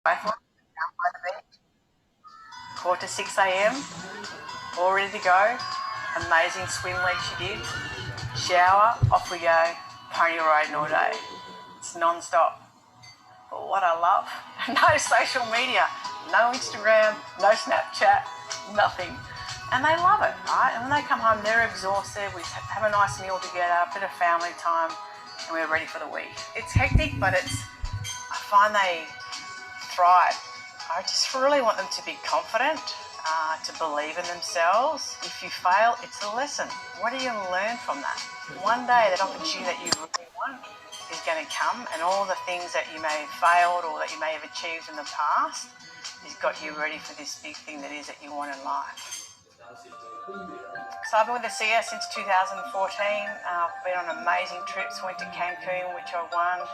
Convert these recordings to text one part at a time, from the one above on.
Both down by the beach, 4 to 6 a.m, all ready to go. Amazing swim league she did. Shower, off we go. Pony riding all day. It's non-stop. But what I love, no social media, no Instagram, no Snapchat, nothing. And they love it, right? And when they come home, they're exhausted. We have a nice meal together, a bit of family time, and we're ready for the week. It's hectic, but I find they thrive. I just really want them to be confident, to believe in themselves. If you fail, it's a lesson. What are you going to learn from that? One day, that opportunity that you really want is going to come, and all the things that you may have failed or that you may have achieved in the past has got you ready for this big thing that is that you want in life. So I've been with ASEA since 2014. I've been on amazing trips. Went to Cancun, which I won.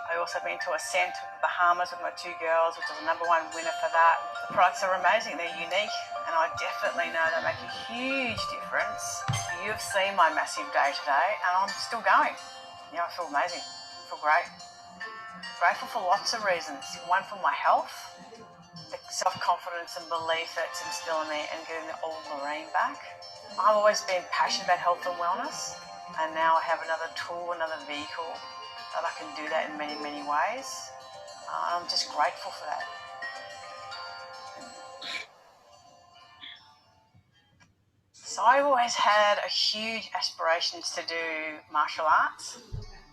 I also been to Ascent, Bahamas with my 2 girls, which was the #1 winner for that. The products are amazing. They're unique, and I definitely know they make a huge difference. You've seen my massive day today, and I'm still going. I feel amazing. I feel great. Grateful for lots of reasons. One, for my health, the self-confidence and belief that's instilled in me, and getting the old Lourene back. I've always been passionate about health and wellness, and now I have another tool, another vehicle that I can do that in many, many ways. I'm just grateful for that. So I've always had a huge aspirations to do martial arts.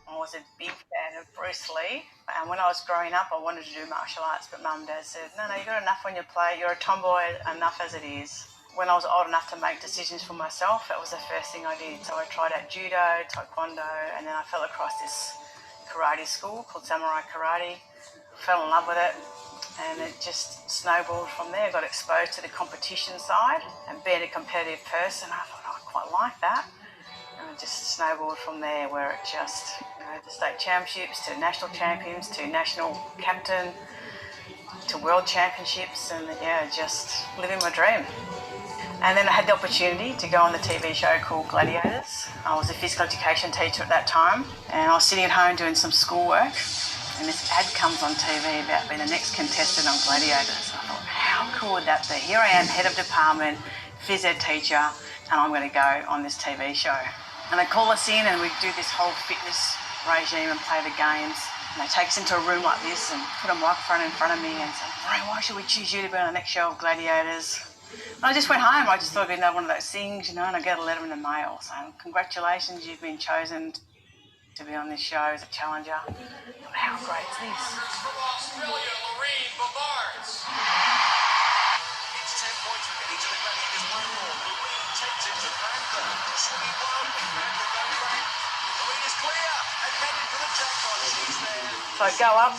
I was a big fan of Bruce Lee, and when I was growing up I wanted to do martial arts, but Mum and Dad said, no, you've got enough on your plate, you're a tomboy enough as it is. When I was old enough to make decisions for myself, that was the first thing I did. So I tried out judo, taekwondo, and then I fell across this karate school called Samurai Karate. Fell in love with it, and it just snowballed from there. Got exposed to the competition side, and being a competitive person, I thought, I quite like that. And it just snowballed from there, where it just, the state championships, to national champions, to national captain, to world championships, and just living my dream. And then I had the opportunity to go on the TV show called Gladiators. I was a physical education teacher at that time, and I was sitting at home doing some schoolwork, and this ad comes on TV about being the next contestant on Gladiators. I thought, how cool would that be? Here I am, head of department, phys ed teacher, and I'm going to go on this TV show. And they call us in, and we do this whole fitness regime and play the games. And they take us into a room like this and put a microphone in front of me and say, Lourene, why should we choose you to be on the next show of Gladiators? And I just went home. I just thought it'd be another one of those things, and I get a letter in the mail saying, congratulations, you've been chosen to be on this show as a challenger. I thought, how great is this? From Australia, Lourene Bevarrt. It's 10 points for getting to the Gladiators 1 more. Lourene takes it to Panther. Swinging wildly. Panther goes back. Lourene is clear and headed for the jackpot. She's there. So I go up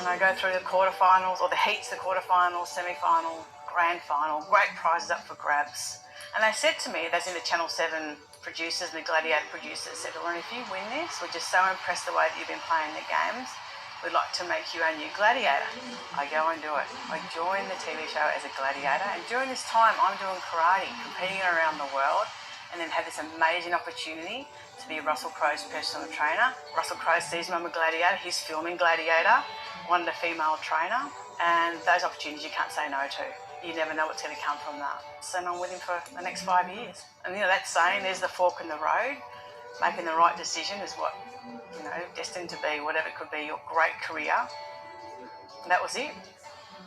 and I go through the quarterfinals, or the heats, the quarterfinals, semi-final, grand final. Great prizes up for grabs. And they said to me, that's in the Channel 7 producers and the Gladiator producers, said, Lourene, if you win this, we're just so impressed the way that you've been playing the games, we'd like to make you a new gladiator. I go and do it. I join the TV show as a gladiator, and during this time I'm doing karate, competing around the world, and then have this amazing opportunity to be Russell Crowe's personal trainer. Russell Crowe sees me, I'm a gladiator, he's filming Gladiator, wanted a female trainer, and those opportunities you can't say no to. You never know what's going to come from that. So I'm with him for the next 5 years. And that saying, there's the fork in the road. Making the right decision is what, destined to be, whatever it could be, your great career. And that was it.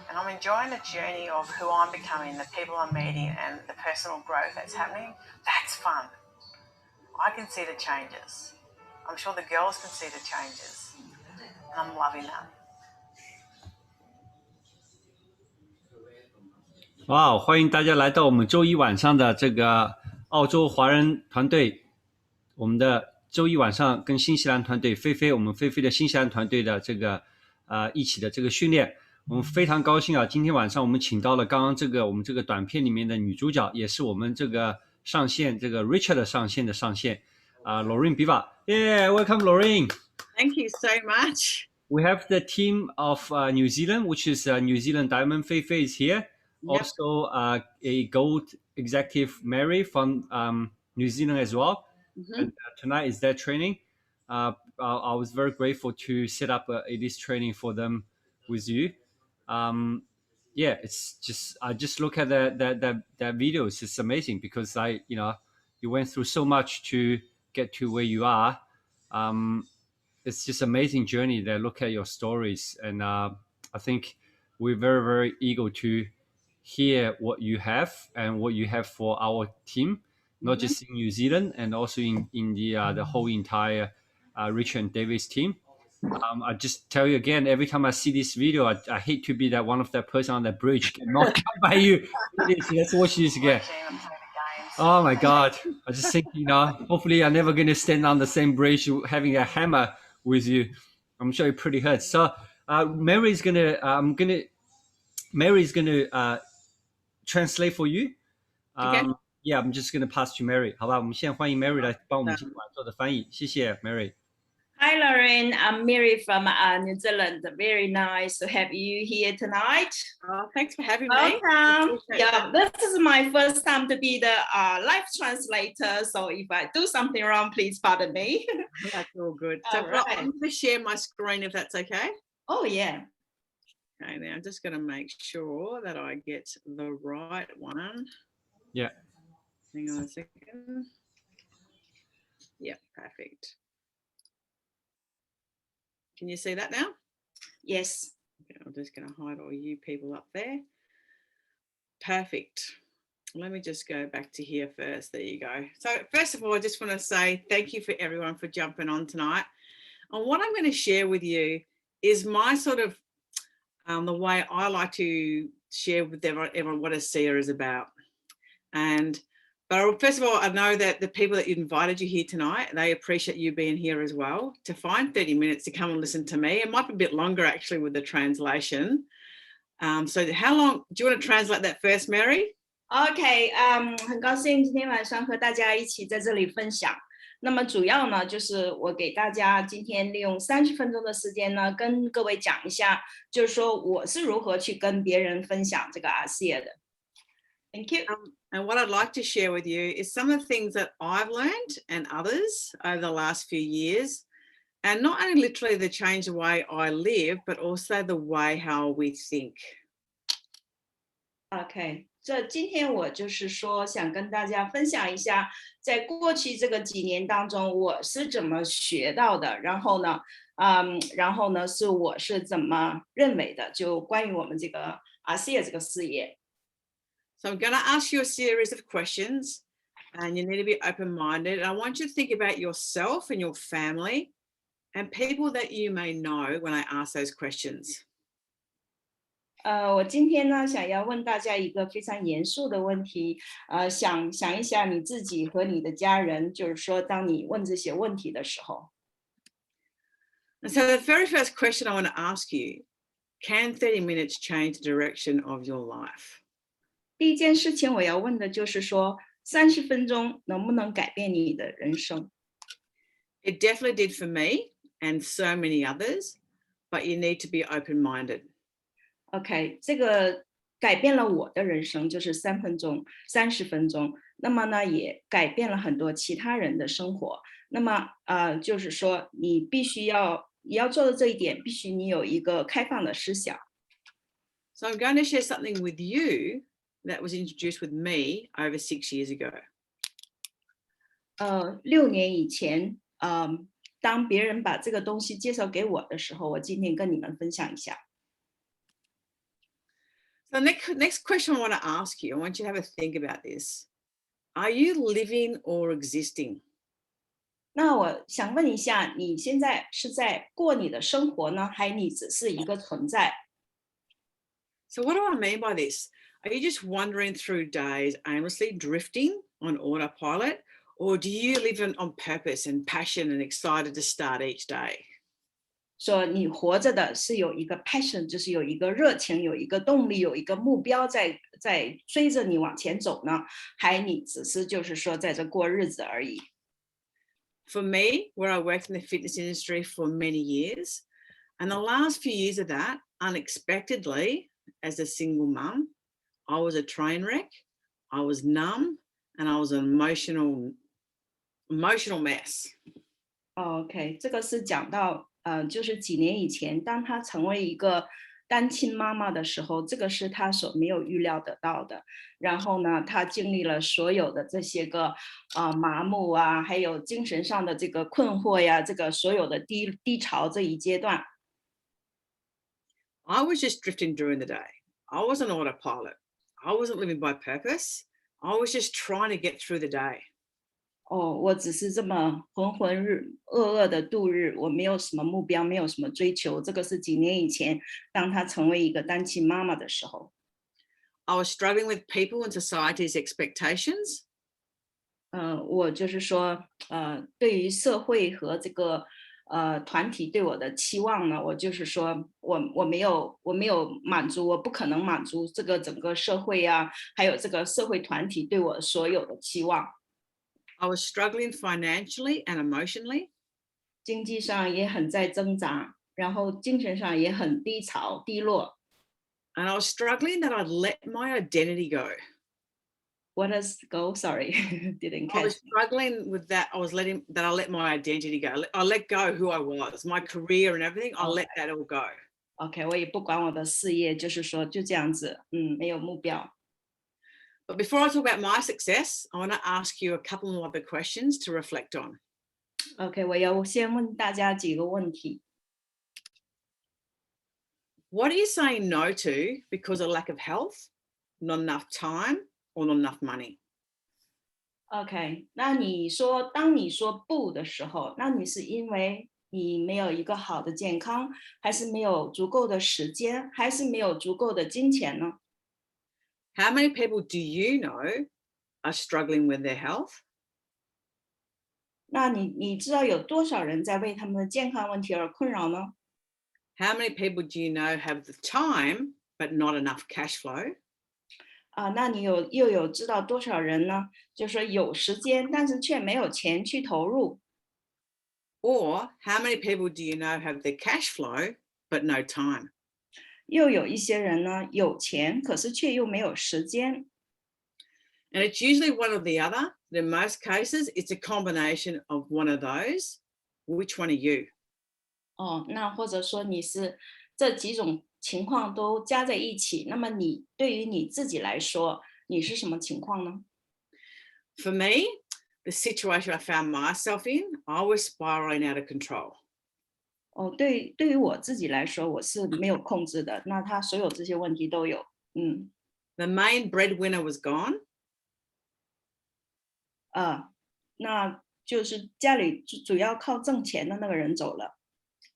And I'm enjoying the journey of who I'm becoming, the people I'm meeting, and the personal growth that's happening. That's fun. I can see the changes. I'm sure the girls can see the changes. And I'm loving that. 哇，欢迎大家来到我们周一晚上的这个澳洲华人团队，我们的周一晚上跟新西兰团队我们菲菲的新西兰团队的这个一起的这个训练，我们非常高兴啊！今天晚上我们请到了刚刚我们这个短片里面的女主角，也是我们这个上线这个 Richard 上线Lourene Bevarrt. Yeah, welcome Lourene. Thank you so much. We have the team of New Zealand, which is New Zealand Diamond Feifei is here. Yep. Also, a gold executive Mary from New Zealand as well. Mm-hmm. And tonight is their training. I was very grateful to set up this training for them with you. yeah, it's just I just look at that videos. It's amazing because you went through so much to get to where you are. It's just amazing journey. That look at your stories, and I think we're very very eager to hear what you have and what you have for our team, not just in New Zealand and also in the whole entire Richard and David's team. I just tell you again, every time I see this video, I hate to be that one of that person on that bridge get knocked out by you. Let's watch this again. Watching them play the games. Oh my God. I just think, hopefully I'm never going to stand on the same bridge having a hammer with you. I'm sure it pretty hurts. So Mary's going to translate for you. Okay. Yeah, I'm just going to pass to Mary. 好吧，我们现在欢迎 Mary 来帮我们今晚做的翻译。谢谢 Mary。 Hi, Lourene. I'm Mary from New Zealand. Very nice to have you here tonight. Oh, thanks for having me. Welcome. Appreciate Yeah, this is my first time to be the live translator. So if I do something wrong, please pardon me. That's all good. So All right. I'm going to share my screen if that's okay. Oh, yeah. Okay, now I'm just going to make sure that I get the right one. Yeah. Hang on a second. Yeah, perfect. Can you see that now? Yes. Okay, I'm just going to hide all you people up there. Perfect. Let me just go back to here first. There you go. So first of all, I just want to say thank you for everyone for jumping on tonight. And what I'm going to share with you is my sort of the way I like to share with everyone what ASEA is about. But first of all, I know that the people that invited you here tonight, they appreciate you being here as well. To find 30 minutes to come and listen to me, it might be a bit longer actually with the translation. So how long, do you want to translate that first, Mary? OK， 很高兴今天晚上和大家一起在这里分享。那么主要呢，就是我给大家今天利用30分钟的时间呢，跟各位讲一下，就是说我是如何去跟别人分享这个 ASEA 的。Thank you. And what I'd like to share with you is some of the things that I've learned and others over the last few years. And not only literally the change the way I live, but also the way how we think. OK， 这今天我就是说想跟大家分享一下，在过去这个几年当中我是怎么学到的，然后呢我是怎么认为的，就关于我们这个 ASEA 这个事业。So I'm going to ask you a series of questions and you need to be open-minded. And I want you to think about yourself and your family and people that you may know when I ask those questions. 我今天呢想要问大家一个非常严肃的问题，想一下你自己和你的家人，就是说当你问这些问题的时候。And so the very first question I want to ask you, can 30 minutes change the direction of your life? 第一件事情我要问的就是说，30分钟能不能改变你的人生？ It definitely did for me and so many others, but you need to be open-minded. OK， 这个改变了我的人生，就是30分钟。那么呢，也改变了很多其他人的生活。那么就是说，你要做的这一点，必须你有一个开放的思想。So I'm going to share something with you that was introduced with me over 6 years ago. 6年以前，当别人把这个东西介绍给我的时候，我今天跟你们分享一下。So next question I want to ask you, I want you to have a think about this. Are you living or existing? 那我想问一下，你现在是在过你的生活呢，还你只是一个存在？ So what do I mean by this? Are you just wandering through days aimlessly drifting on autopilot? Or do you live on purpose and passion and excited to start each day? 说你活着的是有一个 passion， 就是有一个热情，有一个动力，有一个目标在追着你往前走呢，还你只是就是说在这过日子而已。 For me, where I worked in the fitness industry for many years, and the last few years of that, unexpectedly, as a single mum, I was a train wreck, I was numb, and I was an emotional mess. OK， 这个是讲到就是几年以前，当他成为一个单亲妈妈的时候，这个是她所没有预料得到的。然后呢，她经历了所有的这些个麻木啊，还有精神上的这个困惑呀，这个所有的低潮这一阶段。I was just drifting during the day. I wasn't autopilot. I wasn't living by purpose. I was just trying to get through the day. 我只是这么浑浑噩噩的度日，我没有什么目标，没有什么追求。这个是几年以前，当她成为一个单亲妈妈的时候。I was struggling with people and society's expectations. 我就是说，对于社会和这个团体对我的期望呢，我就是说我没有满足，我不可能满足这个整个社会啊，还有这个社会团体对我所有的期望。I was struggling financially and emotionally. 经济上也很在挣扎，然后精神上也很低潮低落。And I was struggling that I'd let my identity go. What does go? Sorry, didn't I catch. was struggling with that. I let my identity go. I let go who I was, my career and everything. I let that all go. OK，我也不管我的事业，就是说就这样子，没有目标。But before I talk about my success, I want to ask you a couple more other questions to reflect on. OK，我要先问大家几个问题。What are you saying no to because of lack of health, not enough time, or not enough money? OK，那当你说不的时候，那你是因为你没有一个好的健康，还是没有足够的时间，还是没有足够的金钱呢？ How many people do you know are struggling with their health? 那你知道有多少人在为他们的健康问题而困扰呢？ How many people do you know have the time but not enough cash flow? 那你又有知道多少人呢？就是说有时间，但是却没有钱去投入。Or how many people do you know have the cash flow but no time? 又有一些人呢，有钱，可是却又没有时间。And it's usually one or the other. But in most cases, it's a combination of one of those. Which one are you? 那或者说你是这几种情况都加在一起，那么你对于你自己来说，你是什么情况呢？ For me, the situation I found myself in, I was spiraling out of control. 对于我自己来说，我是没有控制的。那他所有这些问题都有。The main breadwinner was gone. 那就是家里主要靠挣钱的那个人走了。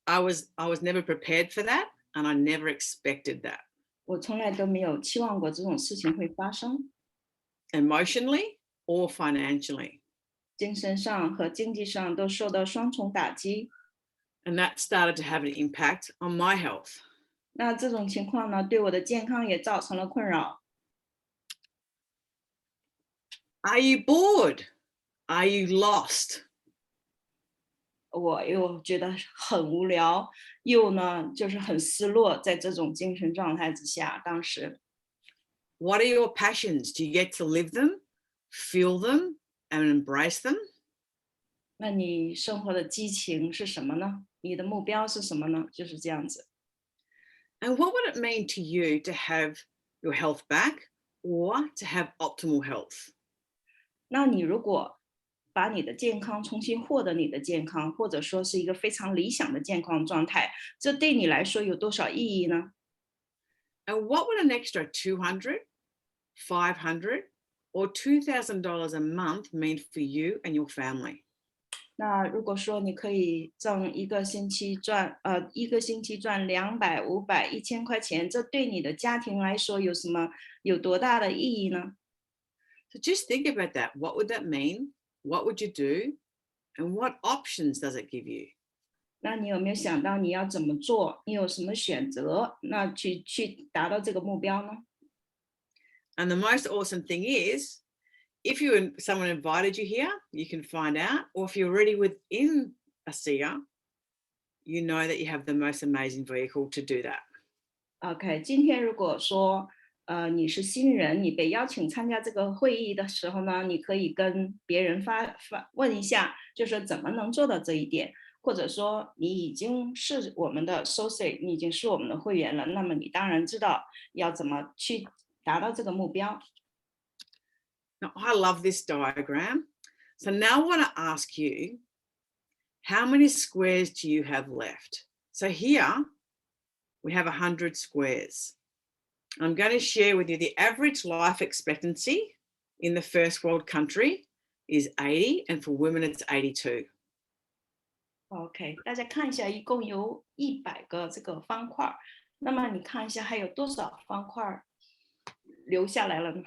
I was never prepared for that, and I never expected that. 我从来都没有期望过这种事情会发生。Emotionally or financially. 精神上和经济上都受到双重打击。And that started to have an impact on my health. 那这种情况呢，对我的健康也造成了困扰。Are you bored? Are you lost? 我又觉得很无聊，又呢就是很失落，在这种精神状态之下，当时。What are your passions? Do you get to live them, feel them, and embrace them? 那你生活的激情是什么呢？你的目标是什么呢？就是这样子。And what would it mean to you to have your health back or to have optimal health? 那你如果把你的健康重新获得你的健康，或者说是一个非常理想的健康状态，这对你来说有多少意义呢？ And what would an extra $200, $500, or $2,000 a month mean for you and your family? 那如果说你可以挣一个星期赚200、500、1000块钱，这对你的家庭来说有多大的意义呢？ So just think about that. What would that mean? What would you do? And what options does it give you? 那你有没有想到你要怎么做？你有什么选择？那去达到这个目标呢？ And the most awesome thing is, if someone invited you here, you can find out, or if you're already within ASEA, you know that you have the most amazing vehicle to do that. OK， 今天如果说你是新人，你被邀请参加这个会议的时候呢，你可以跟别人问一下，就说怎么能做到这一点。或者说你已經是我們的 associate， 你已經是我們的會員了，那麼你當然知道要怎麼去達到這個目標。Now, I love this diagram. So now I want to ask you, how many squares do you have left? So here we have 100 squares. I'm going to share with you the average life expectancy in the first world country is 80, and for women it's 82. OK， 大家看一下，一共有100个这个方块，那么你看一下还有多少方块留下来了呢？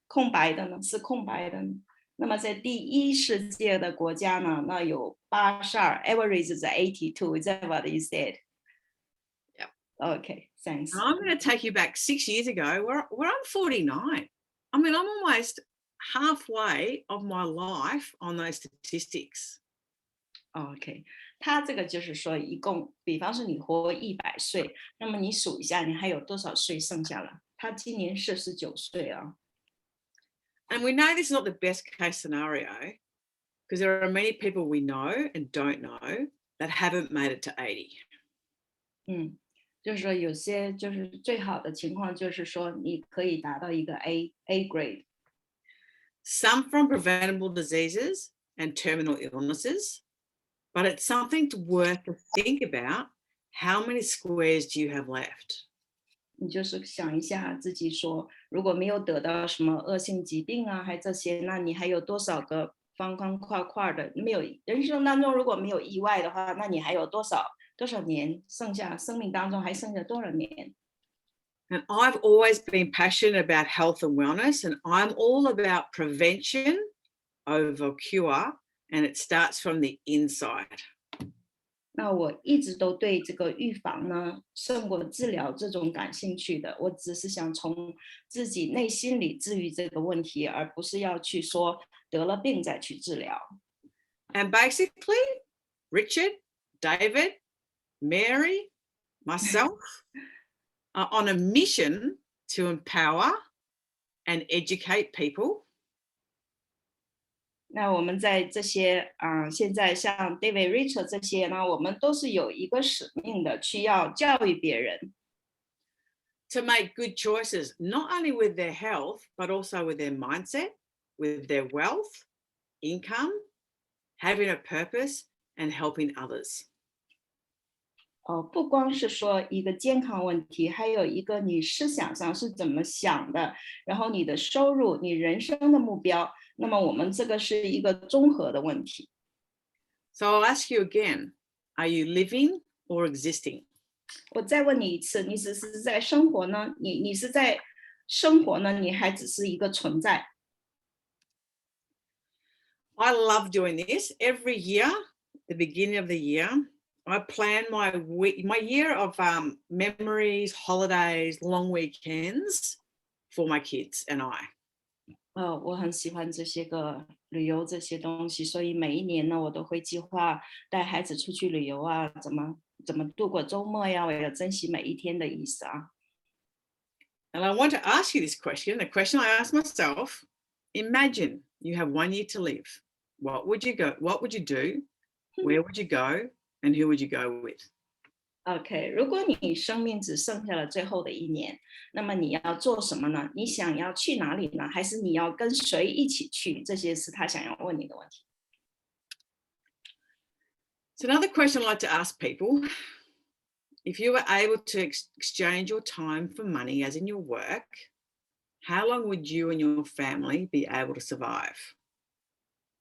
空白的呢？是空白的呢？那么在第一世界的国家呢，那有82 ，average is 82. Is that what you said? Yep. Okay, thanks. And I'm going to take you back 6 years ago where I'm 49. I mean, I'm almost halfway of my life on those statistics. OK， 他这个就是说，一共，比方说你活100岁，那么你数一下，你还有多少岁剩下了？他今年49岁啊。And we know this is not the best case scenario because there are many people we know and don't know that haven't made it to 80. 就是说有些就是最好的情况，就是说你可以达到一个 A grade。Some from preventable diseases and terminal illnesses, but it's something worth to think about. How many squares do you have left? 你就是想一下自己说，如果没有得到什么恶性疾病啊，还这些，那你还有多少个方方块块的？没有人生当中如果没有意外的话，那你还有多少年剩下？生命当中还剩下多少年？ And I've always been passionate about health and wellness, and I'm all about prevention over cure, and it starts from the inside. 那我一直都对这个预防呢胜过治疗这种感兴趣的，我只是想从自己内心里治愈这个问题，而不是要去说得了病再去治疗。 And basically, Richard, David, Mary, myself are on a mission to empower and educate people. 那我们在这些现在像 David、Richard 这些呢，我们都是有一个使命的，去要教育别人。 To make good choices, not only with their health, but also with their mindset, with their wealth, income, having a purpose, and helping others. 不光是说一个健康问题，还有一个你思想上是怎么想的，然后你的收入、你人生的目标。那么我们这个是一个综合的问题。 So I'll ask you again, are you living or existing? 我再问你一次，你只是在生活呢？你是在生活呢？你还只是一个存在？ I love doing this. Every year, the beginning of the year, I plan my year of memories, holidays, long weekends for my kids and I. 我很喜欢这些个旅游这些东西，所以每一年呢，我都会计划带孩子出去旅游啊，怎么度过周末呀？为了珍惜每一天的意思啊。 And I want to ask you this question, the question I ask myself. Imagine you have 1 year to live. What would you go? What would you do? Where would you go? And who would you go with? OK， 如果你生命只剩下了最后的1年，那么你要做什么呢？你想要去哪里呢？还是你要跟谁一起去？这些是他想要问你的问题。 So another question I'd like to ask people, if you were able to exchange your time for money, as in your work, how long would you and your family be able to survive?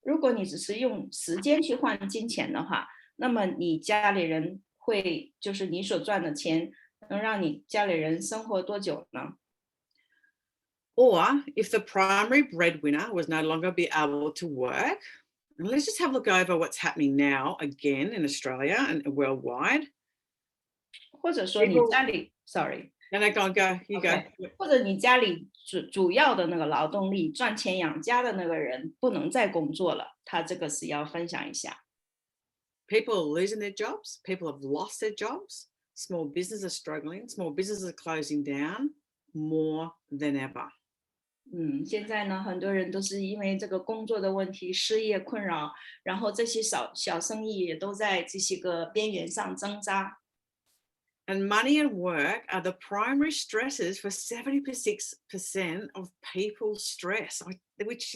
如果你只是用时间去换金钱的话，那么你家里人会就是你所赚的钱能让你家里人生活多久呢？ Or if the primary breadwinner was no longer be able to work, and let's just have a look over what's happening now again in Australia and worldwide. 或者说你家里 ，sorry， And I go, you go. 或者你家里主要的那个劳动力赚钱养家的那个人不能再工作了，他这个是要分享一下。 People are losing their jobs. People have lost their jobs. Small businesses are struggling. Small businesses are closing down more than ever. 现在呢，很多人都是因为这个工作的问题、失业困扰，然后这些小生意也都在这些个边缘上挣扎。And money and work are the primary stresses for 76% of people's stress, which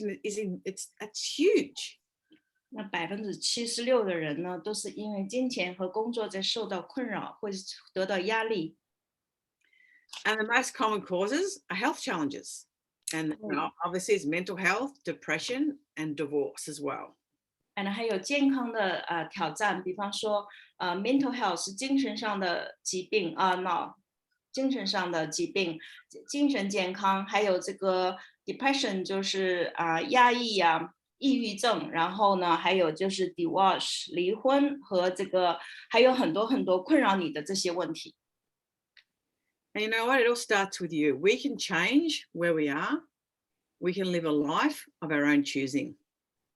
that's huge. 那76%的人呢，都是因为金钱和工作在受到困扰，或者得到压力。And the most common causes are health challenges. And obviously it's mental health, depression, and divorce as well. And 还有健康的挑战，比方说mental health 是精神上的疾病精神上的疾病，精神健康，还有这个 depression 就是压抑呀、抑郁症，然后呢，还有就是 divorce 离婚和这个还有很多很多困扰你的这些问题。And you know what? It all starts with you. We can change where we are. We can live a life of our own choosing.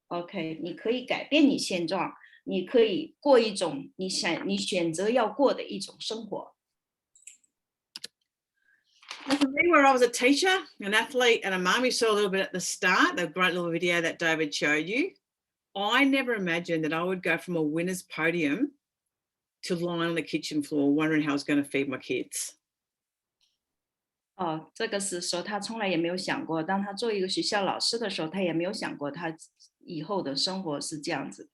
OK， 你可以改变你现状，你可以过一种你选择要过的一种生活。And for me, where I was a teacher, an athlete, and a mum, you saw a little bit at the start, the great little video that David showed you. I never imagined that I would go from a winner's podium to lying on the kitchen floor wondering how I was going to feed my kids. 这个是说他从来也没有想过，当他做一个学校老师的时候，他也没有想过他以后的生活是这样子。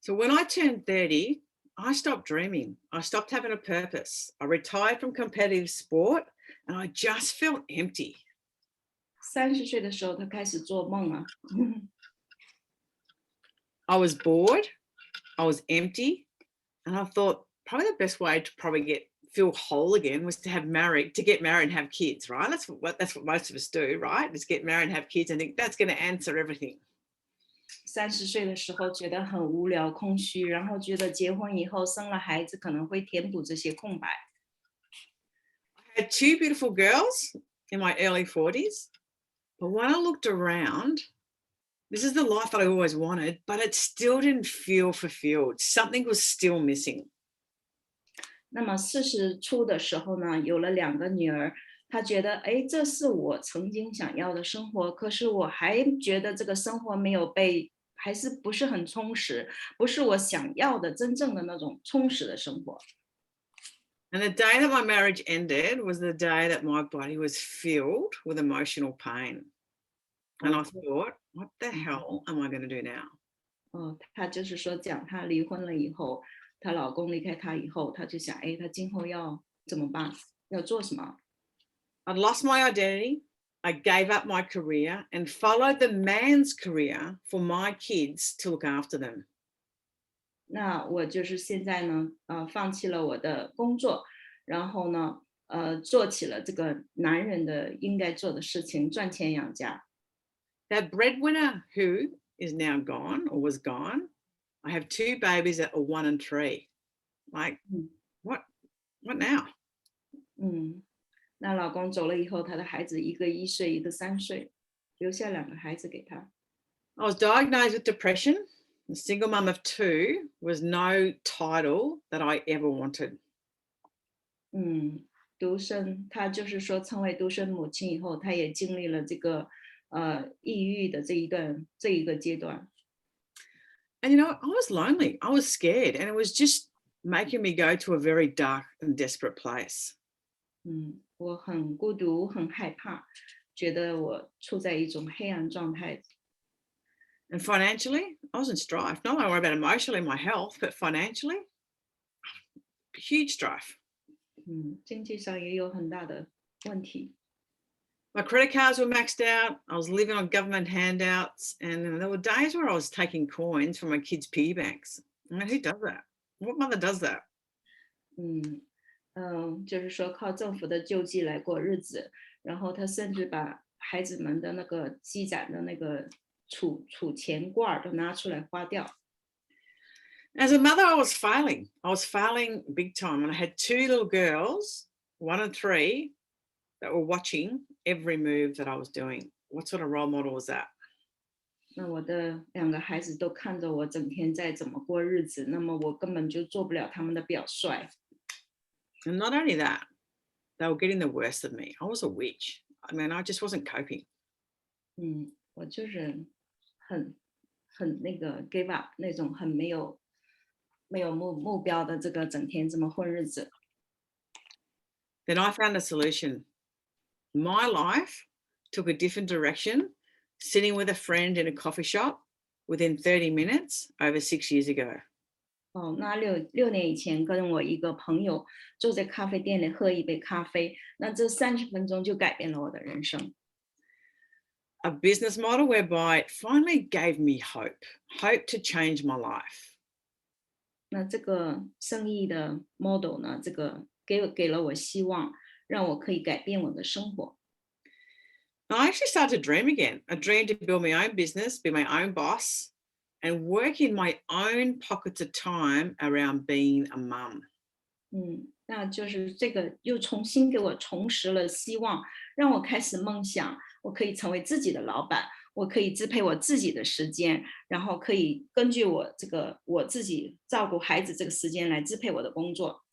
So when I turned 30, I stopped dreaming. I stopped having a purpose. I retired from competitive sport and I just felt empty. 30岁的时候，他开始做梦了。I was bored, I was empty, and I thought probably the best way to feel whole again was to get married and have kids, right? That's what most of us do, right? Just get married and have kids and think that's going to answer everything. 30岁的时候觉得很无聊、空虚，然后觉得结婚以后生了孩子可能会填补这些空白。I had 2 beautiful girls in my early 40s, but when I looked around, this is the life that I always wanted, but it still didn't feel fulfilled. Something was still missing. 那么40出的时候呢，有了2个女儿，他觉得，哎，这是我曾经想要的生活，可是我还觉得这个生活没有还是不是很充实，不是我想要的真正的那种充实的生活。And the day that my marriage ended was the day that my body was filled with emotional pain. And I thought, what the hell am I going to do now? 他就是说讲她离婚了以后，她老公离开她以后，她就想，哎，她今后要怎么办？要做什么？ I'd lost my identity. I gave up my career and followed the man's career for my kids to look after them. 那我就是现在呢，放弃了我的工作，然后呢，做起了这个男人的应该做的事情，赚钱养家。That breadwinner who is now gone or was gone, I have 2 babies that are 1 and 3. Like, what now? 那老公走了以后，他的孩子一个1岁，一个3岁，留下2个孩子给他。I was diagnosed with depression. A single mum of 2 was no title that I ever wanted. 独生，他就是说成为独生母亲以后，他也经历了这个抑郁的这一个阶段。And you know, I was lonely. I was scared, and it was just making me go to a very dark and desperate place. 我很孤独，很害怕，觉得我处在一种黑暗状态。And financially, I was in strife. Not only worry about emotionally my health, but financially, huge strife. 经济上也有很大的问题。My credit cards were maxed out. I was living on government handouts, and there were days where I was taking coins from my kids' piggy banks. I mean, who does that? What mother does that? 就是说靠政府的救济来过日子，然后他甚至把孩子们的那个积攒的那个储钱罐都拿出来花掉。As a mother, I was failing. I was failing big time, and I had 2 little girls, 1 and 3, that were watching every move that I was doing. What sort of role model was that? 那我的2个孩子都看着我整天在怎么过日子，那么我根本就做不了他们的表率。And not only that, they were getting the worst of me. I was a witch. I mean, I just wasn't coping. 我就是很那个 give up 那种很没有目标的这个整天这么混日子。Then I found a solution. My life took a different direction, sitting with a friend in a coffee shop within 30 minutes over 6 years ago. 那六年以前跟我一个朋友坐在咖啡店里喝一杯咖啡，那这30分钟就改变了我的人生。A business model whereby it finally gave me hope to change my life. 那这个生意的 model 呢，这个给了我希望，让我可以改变我的生活。I actually started to dream again. I dreamed to build my own business, be my own boss, and work in my own pockets of time around being a mum. 那就是这个又重新给我重拾了希望，让我开始梦想，我可以成为自己的老板，我可以支配我自己的时间，然后可以根据我自己照顾孩子这个时间来支配我的工作。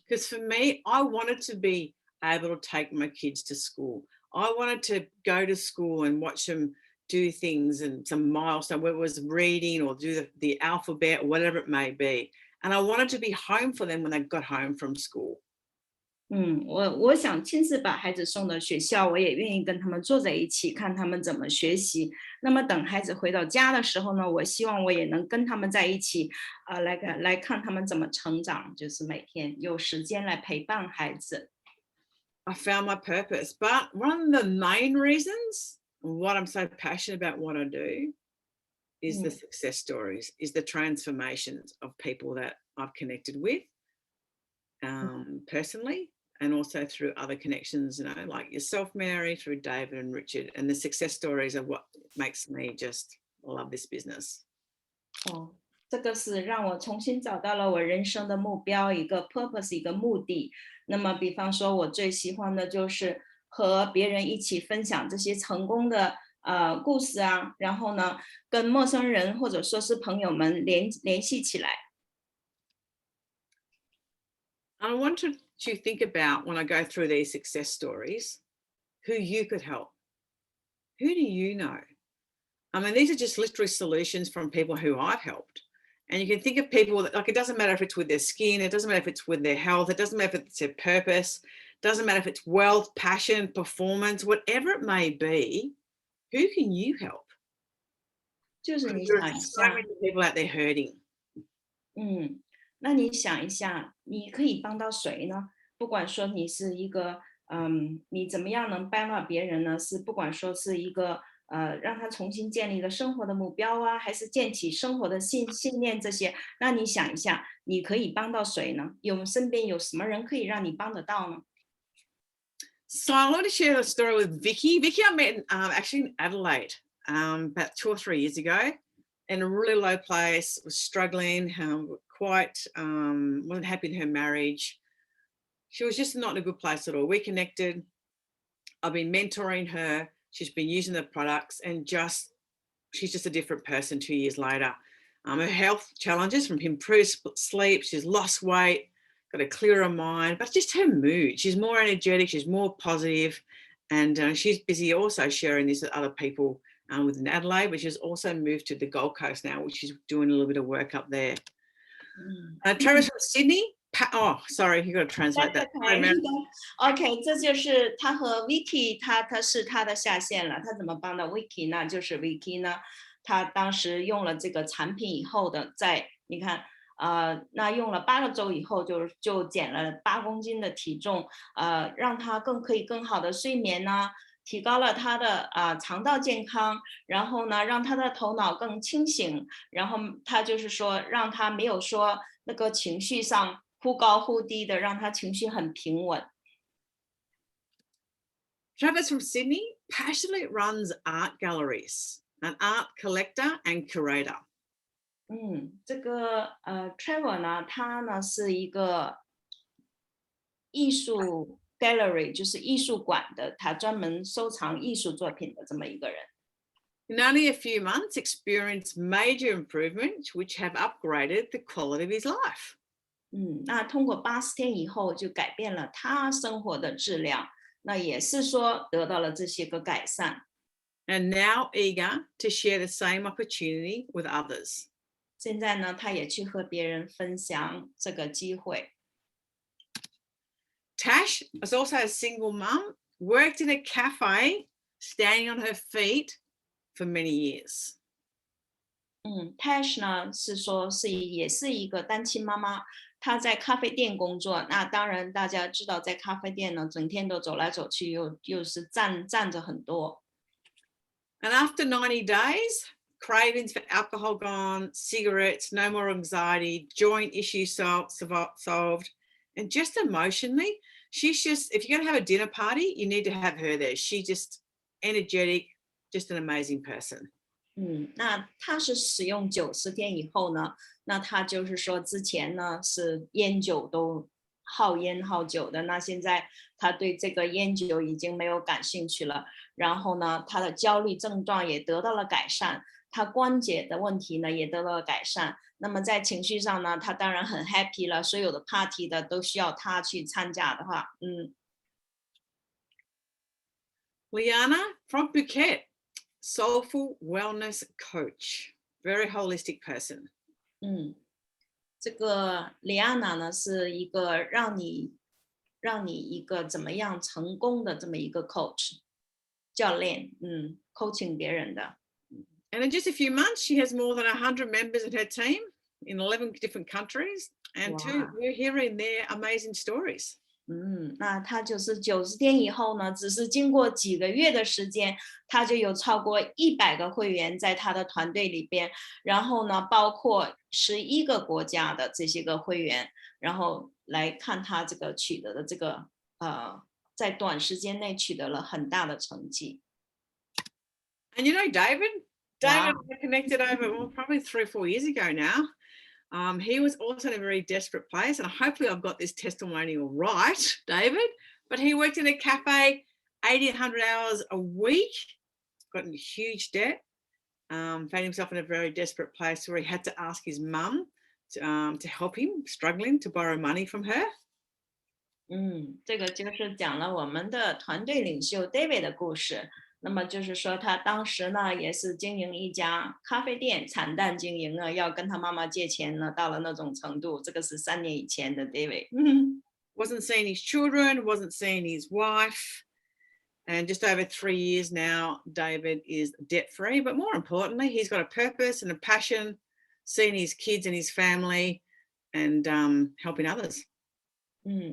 Because for me, I wanted to be able to take my kids to school. I wanted to go to school and watch them do things and some milestone, whether it was reading or do the alphabet or whatever it may be. And I wanted to be home for them when they got home from school. 我想亲自把孩子送到学校，我也愿意跟他们坐在一起，看他们怎么学习。那么等孩子回到家的时候呢，我希望我也能跟他们在一起，来看他们怎么成长，就是每天有时间来陪伴孩子。I found my purpose, but one of the main reasons what I'm so passionate about what I do is the success stories, is the transformations of people that I've connected with personally, and also through other connections, like yourself, Mary, through David and Richard, and the success stories are what makes me just love this business. 这个是让我重新找到了我人生的目标，一个 purpose， 一个目的。那么比方说我最喜欢的就是和别人一起分享这些成功的故事啊，然后呢跟陌生人或者说是朋友们联系起来。I wanted to think about, when I go through these success stories, who you could help. Who do you know? I mean, these are just literally solutions from people who I've helped. And you can think of people that, like, it doesn't matter if it's with their skin, it doesn't matter if it's with their health, it doesn't matter if it's their purpose, it doesn't matter if it's wealth, passion, performance, whatever it may be, who can you help? 就是你 There 想 are 一 so 下， many people out there hurting. 那你想一下，你可以帮到谁呢？不管说你是一个，你怎么样能帮到别人呢？是不管说是一个，让他重新建立了生活的目标啊，还是建起生活的信念这些，那你想一下，你可以帮到谁呢？身边有什么人可以让你帮得到呢？ So I want to share a story with Vicky. Vicky I met actually in Adelaide about 2 or 3 years ago, in a really low place, was struggling, wasn't happy in her marriage. She was just not in a good place at all. We connected. I've been mentoring her. She's been using the products, and she's just a different person 2 years later. Her health challenges, from improved sleep, she's lost weight, got a clearer mind, but just her mood. She's more energetic, she's more positive, and she's busy also sharing this with other people within Adelaide, but she's also moved to the Gold Coast now, which she's doing a little bit of work up there. Travis from Sydney. Sorry, you got to translate that. OK， 这就是他和 Vicky， 他是他的下线了。他怎么帮到 Vicky 呢？就是 Vicky 呢，他当时用了这个产品以后的，你看，那用了8个周以后就减了8公斤的体重，让他可以更好的睡眠呢，提高了他的肠道健康，然后呢，让他的头脑更清醒，然后他就是说，让他没有说那个情绪上忽高忽低的，让他情绪很平稳。Travis from Sydney passionately runs art galleries, an art collector and curator. 这个Trevor 呢，他呢是一个艺术 gallery， 就是艺术馆的，他专门收藏艺术作品的这么一个人。In only a few months, experienced major improvements which have upgraded the quality of his life. 那通过80天以后，就改变了他生活的质量。那也是说得到了这些个改善。and now eager to share the same opportunity with others. 现在呢，他也去和别人分享这个机会。Tash is also a single mum, worked in a cafe, standing on her feet for many years. Tash 呢是说也是一个单亲妈妈，她在咖啡店工作。那当然大家知道，在咖啡店呢，整天都走来走去，又是站着很多。And after 90 days, cravings for alcohol gone, cigarettes, no more anxiety, joint issues solved, and just emotionally, she's just, if you're going to have a dinner party, you need to have her there. She's just energetic, just an amazing person. 那他是使用90天以后呢，那他就是说之前呢是烟酒都好烟好酒的，那现在他对这个烟酒已经没有感兴趣了，然后呢他的焦虑症状也得到了改善，他关节的问题呢也得到了改善，那么在情绪上呢他当然很 happy 了，所有的 party 的都需要他去参加的话。Liana from Phuket, soulful wellness coach, very holistic person. 这个 Liana 呢是一个让你一个怎么样成功的这么一个 coach 教练，coaching 别人的。And in just a few months, she has more than 100 members in her team in 11 different countries, and we're hearing their amazing stories. 那他就是90天以后呢，只是经过几个月的时间，他就有超过100个会员在他的团队里边，然后呢，包括11个国家的这些个会员，然后来看他这个取得的这个在短时间内取得了很大的成绩。And you know, David we connected over probably 3 or 4 years ago now. He was also in a very desperate place, and hopefully I've got this testimonial right, David, but he worked in a cafe 80, 100 hours a week, got in huge debt, found himself in a very desperate place where he had to ask his mum to help him, struggling to borrow money from her. 这个就是讲了我们的团队领袖 David 的故事。那么就是说，他当时呢也是经营一家咖啡店，惨淡经营呢，要跟他妈妈借钱呢，到了那种程度。这个是3年以前的 David。Wasn't seeing his children, wasn't seeing his wife, and just over 3 years now, David is debt-free. But more importantly, he's got a purpose and a passion, seeing his kids and his family, and helping others.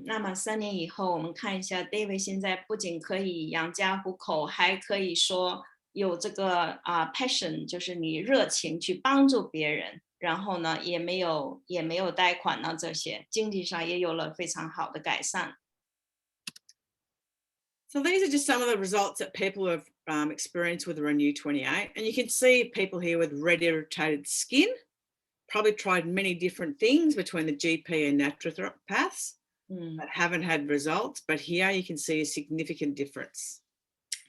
那么3年以后，我们看一下 David 现在不仅可以养家糊口，还可以说有这个passion，就是你热情去帮助别人，然后呢也没有贷款呢，这些经济上也有了非常好的改善。So these are just some of the results that people have experienced with Renew 28, and you can see people here with red irritated skin, probably tried many different things between the GP and naturopaths. But haven't had results, but here you can see a significant difference.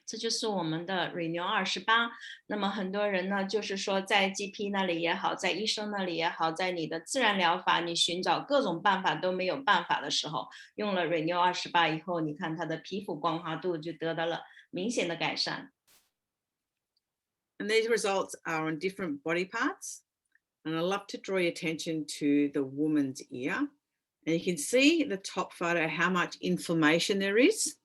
这就是我们的 Renew 28。那么很多人呢，就是说在 GP 那里也好，在医生那里也好，在你的自然疗法，你寻找各种办法都没有办法的时候，用了 Renew 28以后，你看他的皮肤光滑度就得到了明显的改善。And these results are on different body parts. And I love to draw your attention to the woman's ear. And you can see the top photo how much inflammation there is.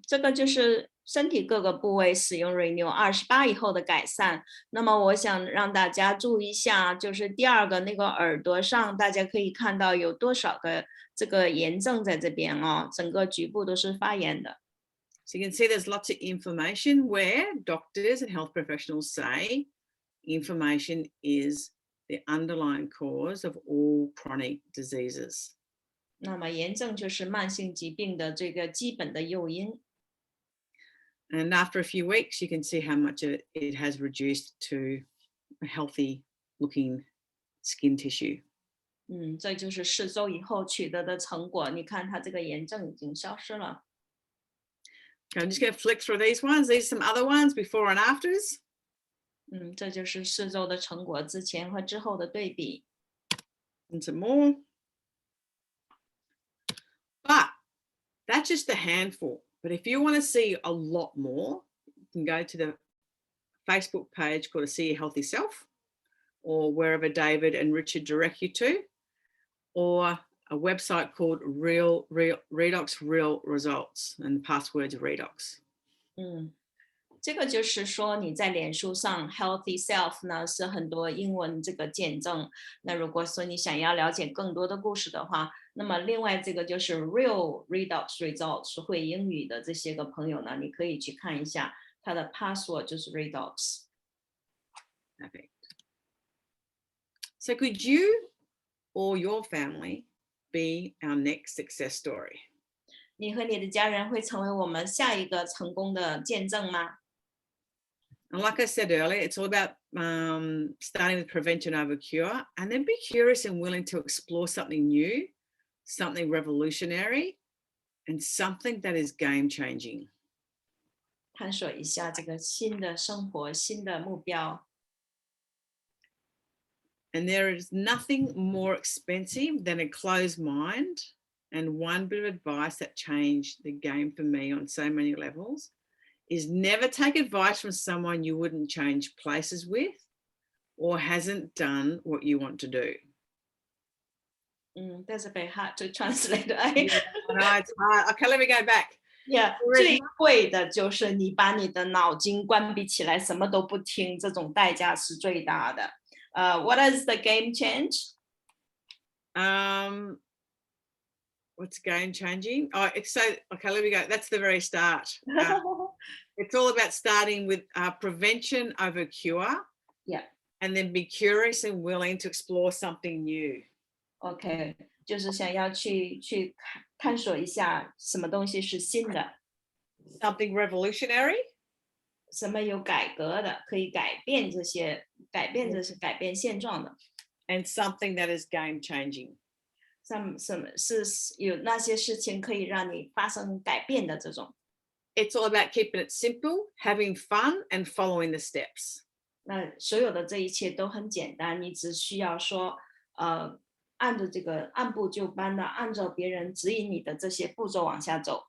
这个就是身体各个部位使用 Renew 28以后的改善。那么我想让大家注意一下，就是第2个那个耳朵上，大家可以看到有多少个这个炎症在这边整个局部都是发炎的。So you can see there's lots of inflammation where doctors and health professionals say inflammation is the underlying cause of all chronic diseases. 那么炎症就是慢性疾病的这个基本的诱因。And after a few weeks, you can see how much it has reduced to a healthy looking skin tissue. 这就是4周以后取得的成果。你看它这个炎症已经消失了。I'm just going to flick through these ones. These are some other ones before and afters. 这就是4周的成果，之前和之后的对比。And some more. But That's just a handful. But if you want to see a lot more, you can go to the Facebook page called ASEA Healthy Self, or wherever David and Richard direct you to, or a website called Redox Real Results, and the password's Redox. 这个就是说你在脸书上 Healthy Self 呢是很多英文这个见证。那如果说你想要了解更多的故事的话，那么另外这个就是 Real Redox Results 会英语的这些个朋友呢，你可以去看一下，它的 password 就是 Redox。Perfect. So could you or your family be our next success story? 你和你的家人会成为我们下一个成功的见证吗？ And like I said earlier, it's all about starting with prevention over cure, and then be curious and willing to explore something new, something revolutionary, and something that is game-changing. 探索一下这个新的生活、新的目标。And there is nothing more expensive than a closed mind. And one bit of advice that changed the game for me on so many levels is never take advice from someone you wouldn't change places with or hasn't done what you want to do. That's a bit hard to translate. No, it's hard. Okay, let me go back. Yeah, 最贵的就是你把你的脑筋关闭起来，什么都不听，这种代价是最大的。What is the game change? What's game changing? Oh, it's so okay. Let me go. That's the very start. It's all about starting with prevention over cure. Yeah. And then be curious and willing to explore something new. OK， 就是想要去探索一下什么东西是新的。Something revolutionary. 什么有改革的，可以改变这些，改变现状的。And something that is game changing. 什么是有那些事情可以让你发生改变的这种。It's all about keeping it simple, having fun, and following the steps. 那所有的这一切都很简单，你只需要说，按着这个按部就班的，按照别人指引你的这些步骤往下走。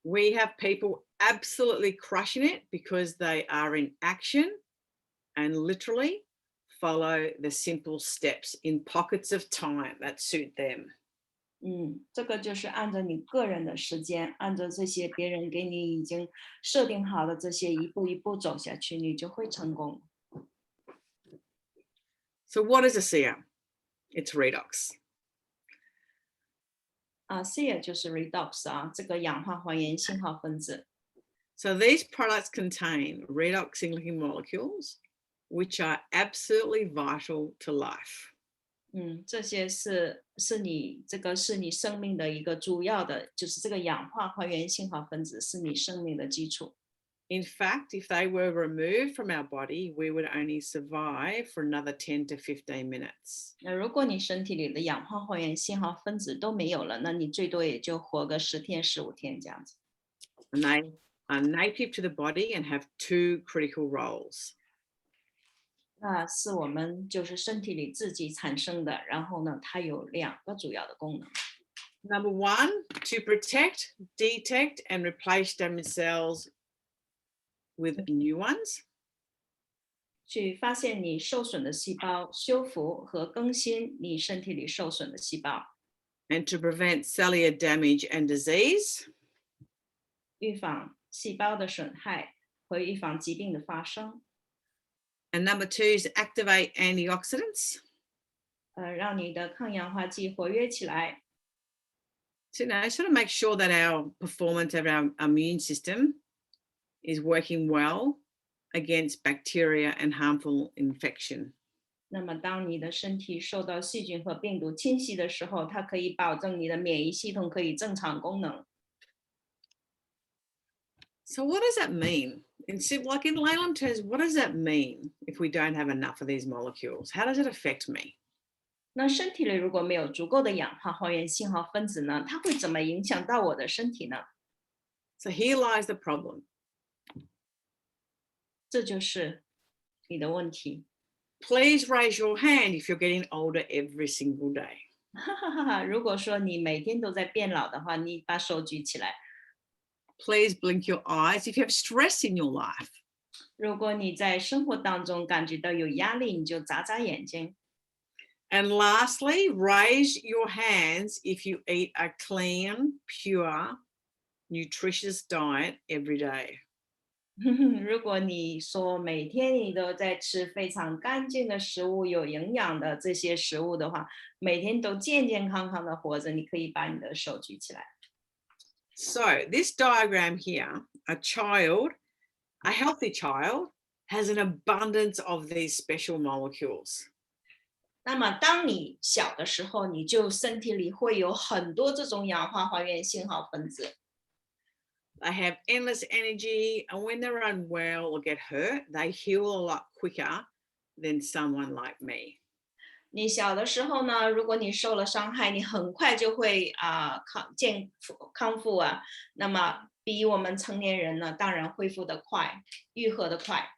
We have people absolutely crushing it because they are in action and literally follow the simple steps in pockets of time that suit them. 这个就是按照你个人的时间，按照这些别人给你已经设定好的这些一步一步走下去，你就会成功。So what is ASEA? It's redox. ASEA 就是 redox 啊，这个氧化还原信号分子。So these products contain redox-linking molecules, which are absolutely vital to life. 这些是你生命的一个主要的，就是这个氧化还原信号分子是你生命的基础。In fact, if they were removed from our body, we would only survive for another 10 to 15 minutes. 那如果你身体里的氧化还原信号分子都没有了，那你最多也就活个10天15天这样子。And they are native to the body and have two critical roles. 那是我们就是身体里自己产生的，然后呢，它有2个主要的功能。Number one, to protect, detect, and replace damaged cells with new ones. 去发现你受损的细胞，修复和更新你身体里受损的细胞。And to prevent cellular damage and disease. 预防细胞的损害和预防疾病的发生。And number two is activate antioxidants. 让你的抗氧化剂活跃起来。So, sort of make sure that our performance of our immune system is working well against bacteria and harmful infection. 那么，当你的身体受到细菌和病毒侵袭的时候，它可以保证你的免疫系统可以正常功能。So what does that mean? Like in layman terms, what does that mean if we don't have enough of these molecules? How does it affect me? 那身体里如果没有足够的氧化还原信号分子呢，它会怎么影响到我的身体呢？ So here lies the problem. 这就是你的问题。 Please raise your hand if you're getting older every single day. 哈哈哈哈！如果说你每天都在变老的话，你把手举起来。Please blink your eyes if you have stress in your life. 如果你在生活当中感觉到有压力，你就眨眨眼睛。And lastly, raise your hands if you eat a clean, pure, nutritious diet every day. 如果你说每天你都在吃非常干净的食物、有营养的这些食物的话，每天都健健康康的活着，你可以把你的手举起来。So this diagram here, a healthy child, has an abundance of these special molecules. 那么当你小的时候，你就身体里会有很多这种氧化还原信号分子。They have endless energy, and when they're unwell or get hurt, they heal a lot quicker than someone like me. 你小的时候呢，如果你受了伤害，你很快就会康复啊。那么比我们成年人呢，当然恢复得快，愈合得快。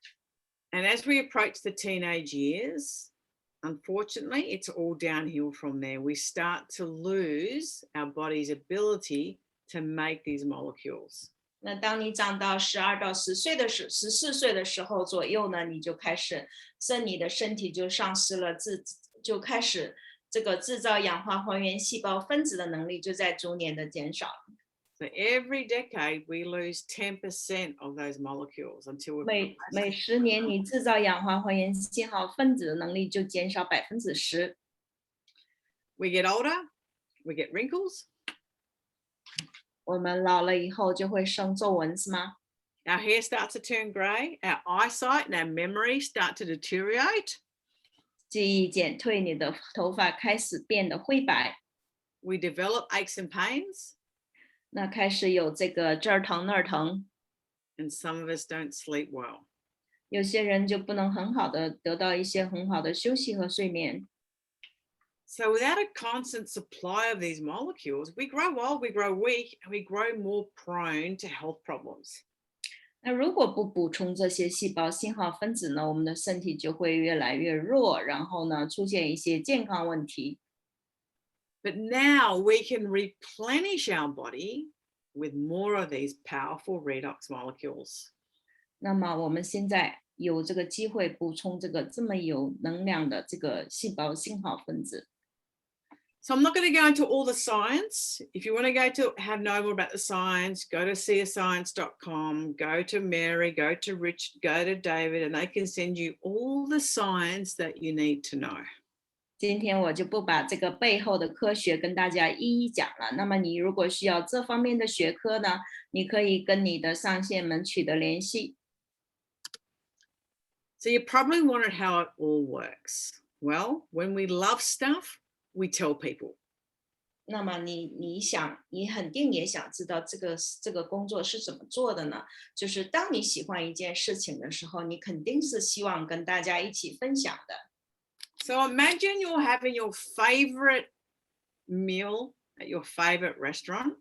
And as we approach the teenage years, unfortunately, it's all downhill from there. We start to lose our body's ability to make these molecules. 那当你长到12到14岁的时候左右呢，你就开始，你的身体就丧失了就开始这个制造氧化还原细胞分子的能力就在逐年的减少。So every decade we lose 10% of those molecules until 每10年你制造氧化还原信号分子的能力就减少10%。We get older, we get wrinkles. 我们老了以后就会生皱纹，是吗？ Our hair starts to turn grey, our eyesight and our memory start to deteriorate. 记忆减退，你的头发开始变得灰白， We develop aches and pains, 那开始有这个这儿疼那儿疼， and some of us don't sleep well. 有些人就不能很好的得到一些很好的休息和睡眠。So without a constant supply of these molecules, we grow old, we grow weak, and we grow more prone to health problems. 那如果不补充这些细胞信号分子呢，我们的身体就会越来越弱，然后呢，出现一些健康问题。But now we can replenish our body with more of these powerful redox molecules. 那么我们现在有这个机会补充这么有能量的这个细胞信号分子。So I'm not going to go into all the science. If you want to know more about the science, go to seeascience.com, go to Mary, go to Rich, go to David, and they can send you all the science that you need to know. 今天我就不把这个背后的科学跟大家一一讲了。那么你如果需要这方面的学科呢，你可以跟你的上线们取得联系。So you probably wondered how it all works. Well, when we love stuff, we tell people. 那么你肯定也想知道这个工作是怎么做的呢？就是当你喜欢一件事情的时候，你肯定是希望跟大家一起分享的。So imagine you're having your favorite meal at your favorite restaurant,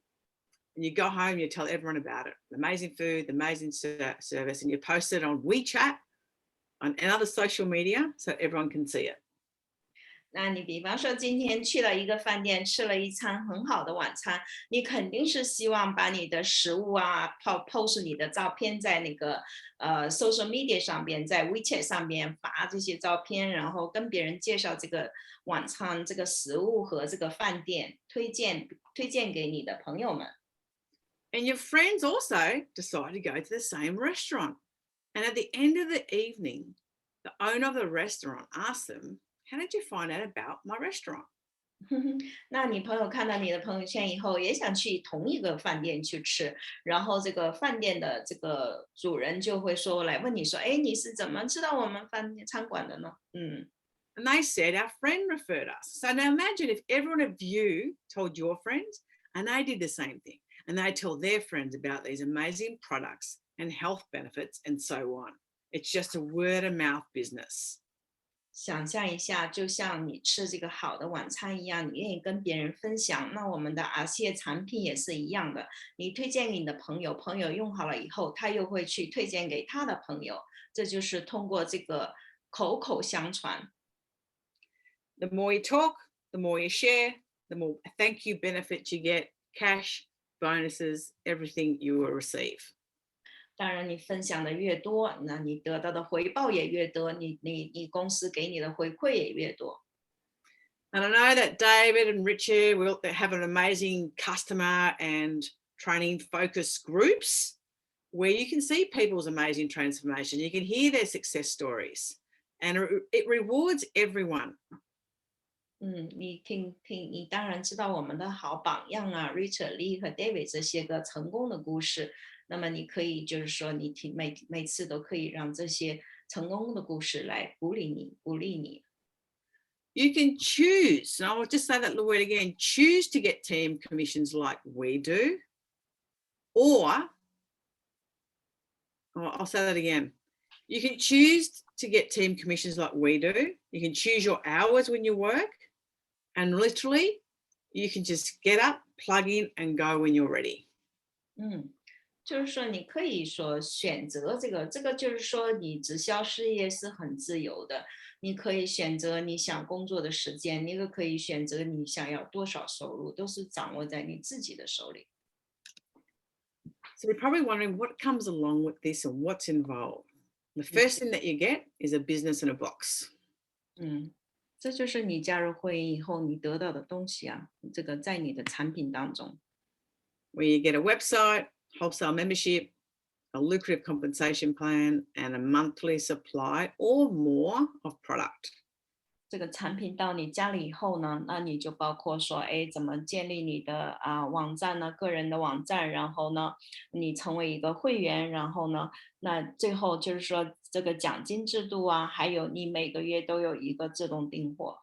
and you go home, you tell everyone about it. Amazing food, amazing service, and you post it on WeChat and other social media so everyone can see it. 那你比方说今天去了一个饭店，吃了一餐很好的晚餐，你肯定是希望把你的食物啊 post 你的照片在那个social media 上边，在 WeChat 上边发这些照片，然后跟别人介绍这个晚餐、这个食物和这个饭店，推荐给你的朋友们。And your friends also decide to go to the same restaurant. And at the end of the evening, the owner of the restaurant asks them, "How did you find out about my restaurant?" 那你朋友看到你的朋友圈以后，也想去同一个饭店去吃，然后这个饭店的这个主人就会来问你说，哎，你是怎么知道我们餐馆的呢？And they said, "Our friend referred us." So now imagine if everyone of you told your friends, and they did the same thing, and they tell their friends about these amazing products and health benefits and so on. It's just a word of mouth business. 想象一下，就像你吃这个好的晚餐一样，你愿意跟别人分享，那我们的ASEA产品也是一样的。你推荐给你的朋友，朋友用好了以后，他又会去推荐给他的朋友，这就是通过这个口口相传。The more you talk, the more you share, the more thank you benefits you get, cash, bonuses, everything you will receive. 当然，你分享的越多，那你得到的回报也越多，你公司给你的回馈也越多。And I know that David and Richard will have an amazing customer and training focus groups where you can see people's amazing transformation. You can hear their success stories, and it rewards everyone. 你当然知道我们的好榜样啊 ，Richard、Lee 和 David 这些个成功的故事。那么你可以就是说，你每次都可以让这些成功的故事来鼓励你。You can choose, and I will just say that word again, choose to get team commissions like we do, or I'll say that again. You can choose to get team commissions like we do. You can choose your hours when you work, and literally you can just get up, plug in and go when you're ready. 就是说你可以说选择这个就是说你直销事业是很自由的，你可以选择你想工作的时间，你也可以选择你想要多少收入，都是掌握在你自己的手里。So you're probably wondering what comes along with this and what's involved. The first thing that you get is a business in a box. 这就是你加入会员以后你得到的东西啊，这个在你的产品当中。Where you get a website, wholesale membership, a lucrative compensation plan, and a monthly supply or more of product. 这个产品到你家里以后呢，那你就包括说，怎么建立你的网站呢，个人的网站，然后呢，你成为一个会员，然后呢，那最后就是说这个奖金制度啊，还有你每个月都有一个自动订货。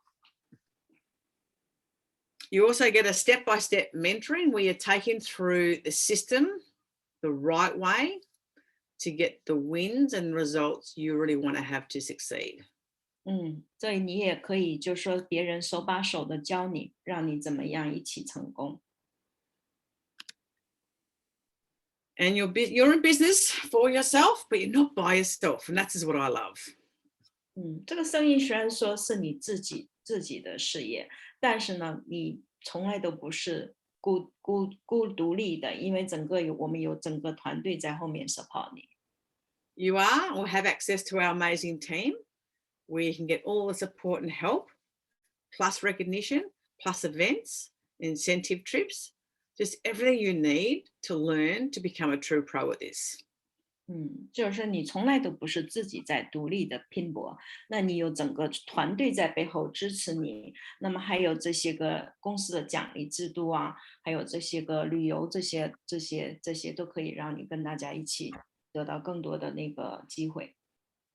You also get a step-by-step mentoring where you're taken through the system the right way to get the wins and results you really want to have to succeed. 所以你也可以就是说别人手把手的教你，让你怎么样一起成功。And you're in business for yourself, but you're not by yourself, and that is what I love. 这个生意虽然说是你自己的事业，但是呢，你从来都不是独立的，因为我们有整个团队在后面 support 你。You are or have access to our amazing team, where you can get all the support and help, plus recognition, plus events, incentive trips, just everything you need to learn to become a true pro at this. 就是说你从来都不是自己在独立的拼搏，那你有整个团队在背后支持你，那么还有这些个公司的奖励制度啊，还有这些个旅游这些都可以让你跟大家一起得到更多的那个机会。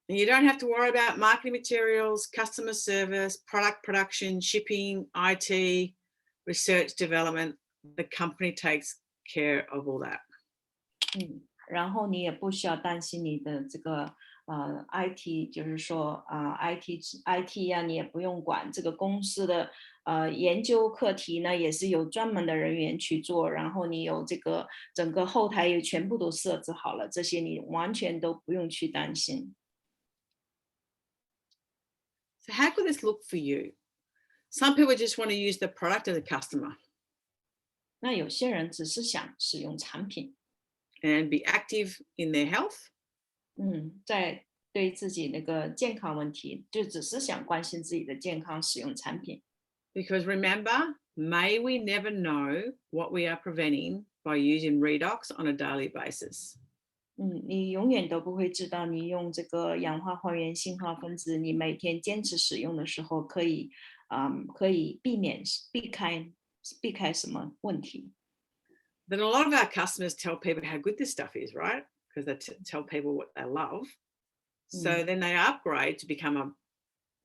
And you don't have to worry about marketing materials, customer service, product production, shipping, IT, research development. The company takes care of all that. 然后你也不需要担心你的这个IT， 就是说IT 呀，你也不用管这个公司的研究课题呢，也是有专门的人员去做，然后你有这个整个后台也全部都设置好了，这些你完全都不用去担心。So how could this look for you? Some people just want to use the product as a customer. 那有些人只是想使用产品。And be active in their health. 在对自己那个健康问题，就只是想关心自己的健康，使用产品。Because remember, may we never know what we are preventing by using redox on a daily basis. 你永远都不会知道，你用这个氧化还原信号分子，你每天坚持使用的时候，可以避开什么问题。Then a lot of our customers tell people how good this stuff is, right? Because they tell people what they love. So then they upgrade to become a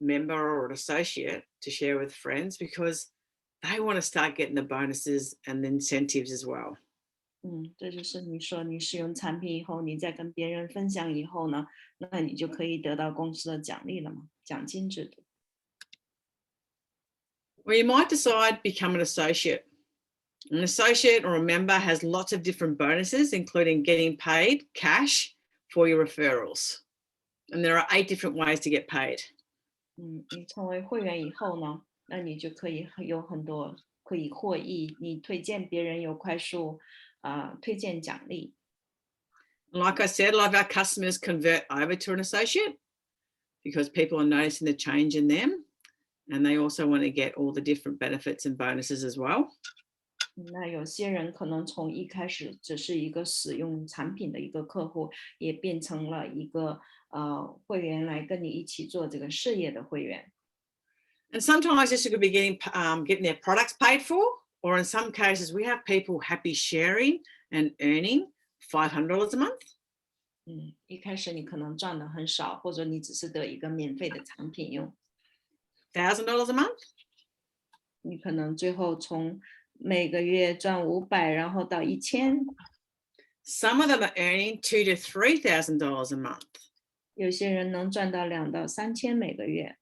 member or an associate to share with friends because they want to start getting the bonuses and the incentives as well. 这就是你说你使用产品以后，你再跟别人分享以后呢，那你就可以得到公司的奖励了嘛，奖金制度。Or you might decide become an associate. An associate or a member has lots of different bonuses, including getting paid cash for your referrals. And there are 8 different ways to get paid. 你成为会员以后呢，那你就可以有很多可以获益，你推荐别人有快速推荐奖励。Like I said, a lot of our customers convert over to an associate because people are noticing the change in them, and they also want to get all the different benefits and bonuses as well. 那有些人可能从一开始只是一个使用产品的一个客户，也变成了一个会员来跟你一起做这个事业的会员。And sometimes this could be getting their products paid for, or in some cases, we have people happy sharing and earning $500 a month. 一开始你可能赚的很少，或者你只是得一个免费的产品用， $1,000 a month. 你可能最后从每个月赚500，然后到1000。Some of them are earning $2,000 to $3,000 a month. 有些人能赚到2到3000每个月。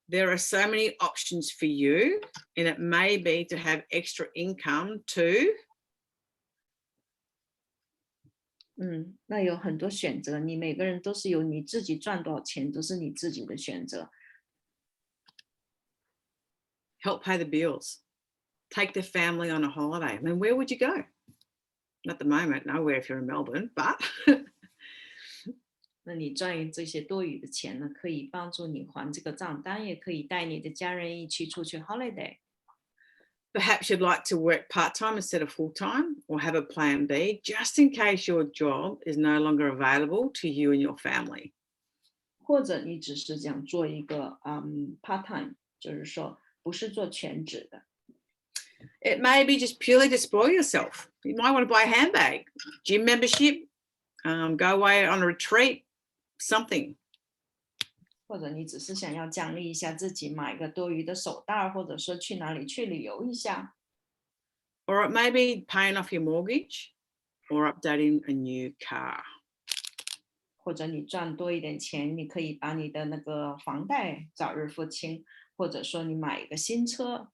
There are so many options for you, and it may be to have extra income to 那有很多选择，你每个人都是有你自己赚多少钱，都是你自己的选择。help pay the bills, take the family on a holiday. I mean, where would you go? At the moment, nowhere if you're in Melbourne, but 那你赚这些多余的钱呢，可以帮助你还这个账单，也可以带你的家人一起出去 holiday。perhaps you'd like to work part-time instead of full-time, or have a plan B just in case your job is no longer available to you and your family. 或者你只是想做一个part time，就是说不是做全职的。It may be just purely to spoil yourself. You might want to buy a handbag, gym membership, go away on a retreat, something. 或者你只是想要奖励一下自己，买个多余的手袋，或者说去哪里去旅游一下。Or it may be paying off your mortgage or updating a new car. 或者你赚多一点钱，你可以把你的那个房贷早日付清，或者说你买一个新车。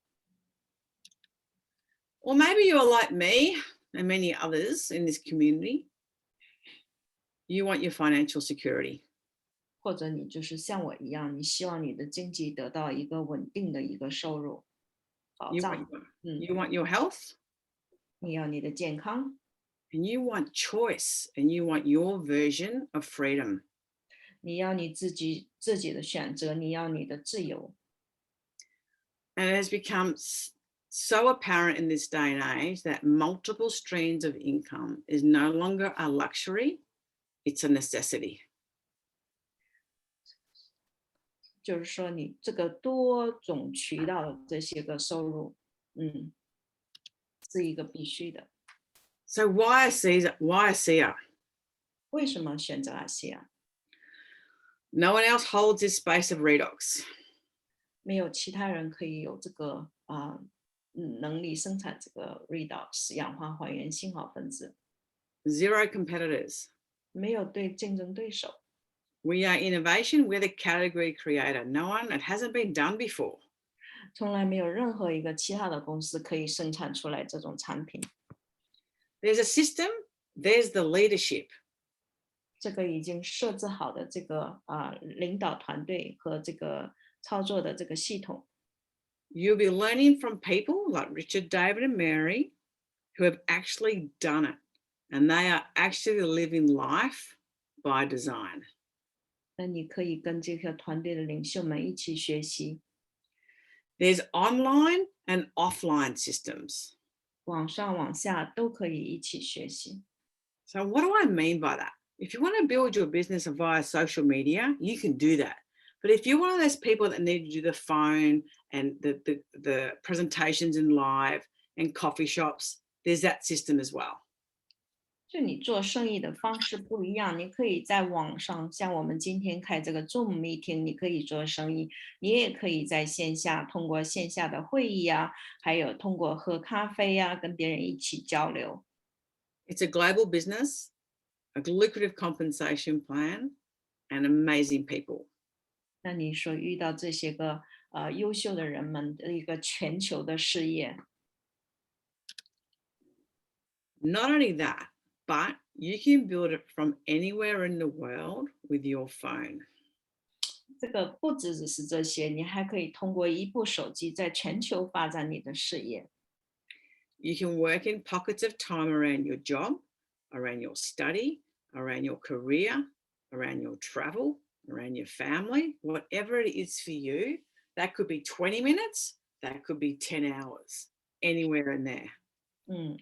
Or maybe you're like me and many others in this community. You want your financial security. 或者你就是像我一样，你希望你的经济得到一个稳定的一个收入保障。You want your health. 你要你的健康。And you want choice, and you want your version of freedom. 你要你自己的选择，你要你的自由。And it has become so apparent in this day and age that multiple streams of income is no longer a luxury, it's a necessity. 就是说，你这个多种渠道的这些个收入，是一个必须的。So why ASEA? 为什么选择ASEA？ No one else holds this space of redox. 没有其他人可以有这个能力生产这个 redox 氧化还原信号分子。Zero competitors. 没有竞争对手。We are innovation. We're the category creator. No one, it hasn't been done before. 从来没有任何一个其他的公司可以生产出来这种产品。There's a system. There's the leadership. 这个已经设置好的这个领导团队和这个操作的这个系统。You'll be learning from people like Richard, David, and Mary, who have actually done it, and they are actually living life by design. 那你可以跟这个团队的领袖们一起学习。There's online and offline systems. 网上网下都可以一起学习。So what do I mean by that? If you want to build your business via social media, you can do that. But if you're one of those people that need to do the phone and the presentations in live and coffee shops, there's that system as well. 就你做生意的方式不一样，你可以在网上，像我们今天开这个 Zoom meeting， 你可以做生意，你也可以在线下通过线下的会议啊，还有通过喝咖啡啊，跟别人一起交流。It's a global business, a lucrative compensation plan, and amazing people. 那你所遇到这些个优秀的人们的一个全球的事业。Not only that, but you can build it from anywhere in the world with your phone. 这个不只是这些，你还可以通过一部手机在全球发展你的事业。You can work in pockets of time around your job, around your study, around your career, around your travel, around your family, whatever it is for you. That could be 20 minutes, that could be 10 hours, anywhere in there.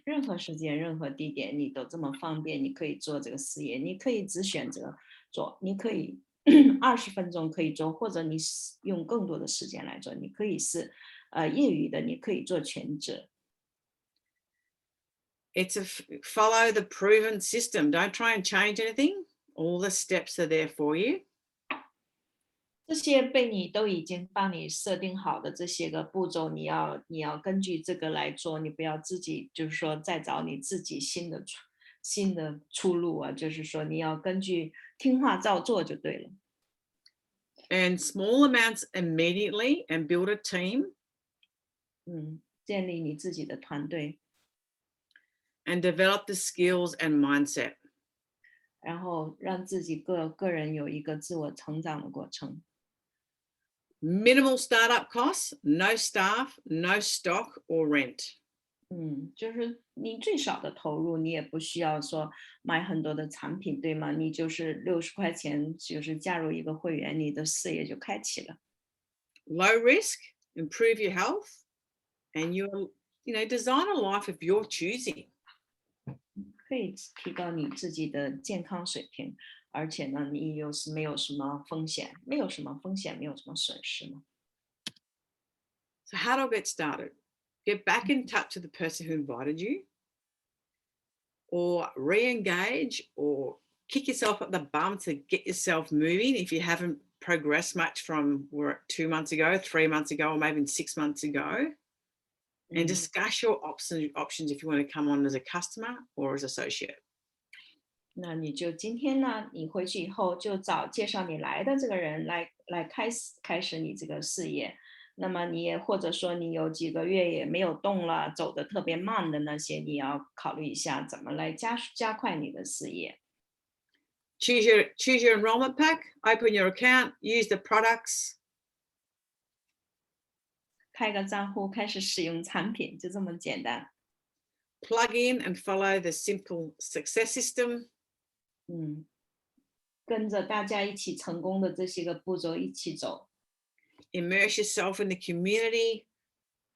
任何时间、任何地点，你都这么方便，你可以做这个事业。你可以只选择做，你可以20分钟可以做，或者你用更多的时间来做。你可以是业余的，你可以做全职。It's follow the proven system. Don't try and change anything. All the steps are there for you. 这些被你都已经帮你设定好的这些个步骤，你要根据这个来做，你不要自己就是说再找你自己新的出路啊，就是说你要根据听话照做就对了。Earn small amounts immediately and build a team. 建立你自己的团队， And develop the skills and mindset. 然后让自己个人有一个自我成长的过程。Minimal startup costs, no staff, no stock or rent. 就是你最少的投入，你也不需要说买很多的产品，对吗？你就是60块钱，就是加入一个会员，你的事业就开启了。Low risk, improve your health, and design a life of your choosing. 可以提高你自己的健康水平，而且呢，你没有什么风险，没有什么损失呢。So how do I get started? Get back in touch with the person who invited you, or re-engage, or kick yourself up the bum to get yourself moving if you haven't progressed much from 2 months ago, 3 months ago, or maybe 6 months ago. And discuss your options if you want to come on as a customer or as associate. 那你就今天呢，你回去以后就找介绍你来的这个人来开始你这个事业。那么你也或者说你有几个月也没有动了，走得特别慢的那些，你要考虑一下怎么来加快你的事业。Choose your enrollment pack, open your account, use the products. 开个账户，开始使用产品，就这么简单。Plug in and follow the simple success system. 跟着大家一起成功的这些个步骤一起走。Immerse yourself in the community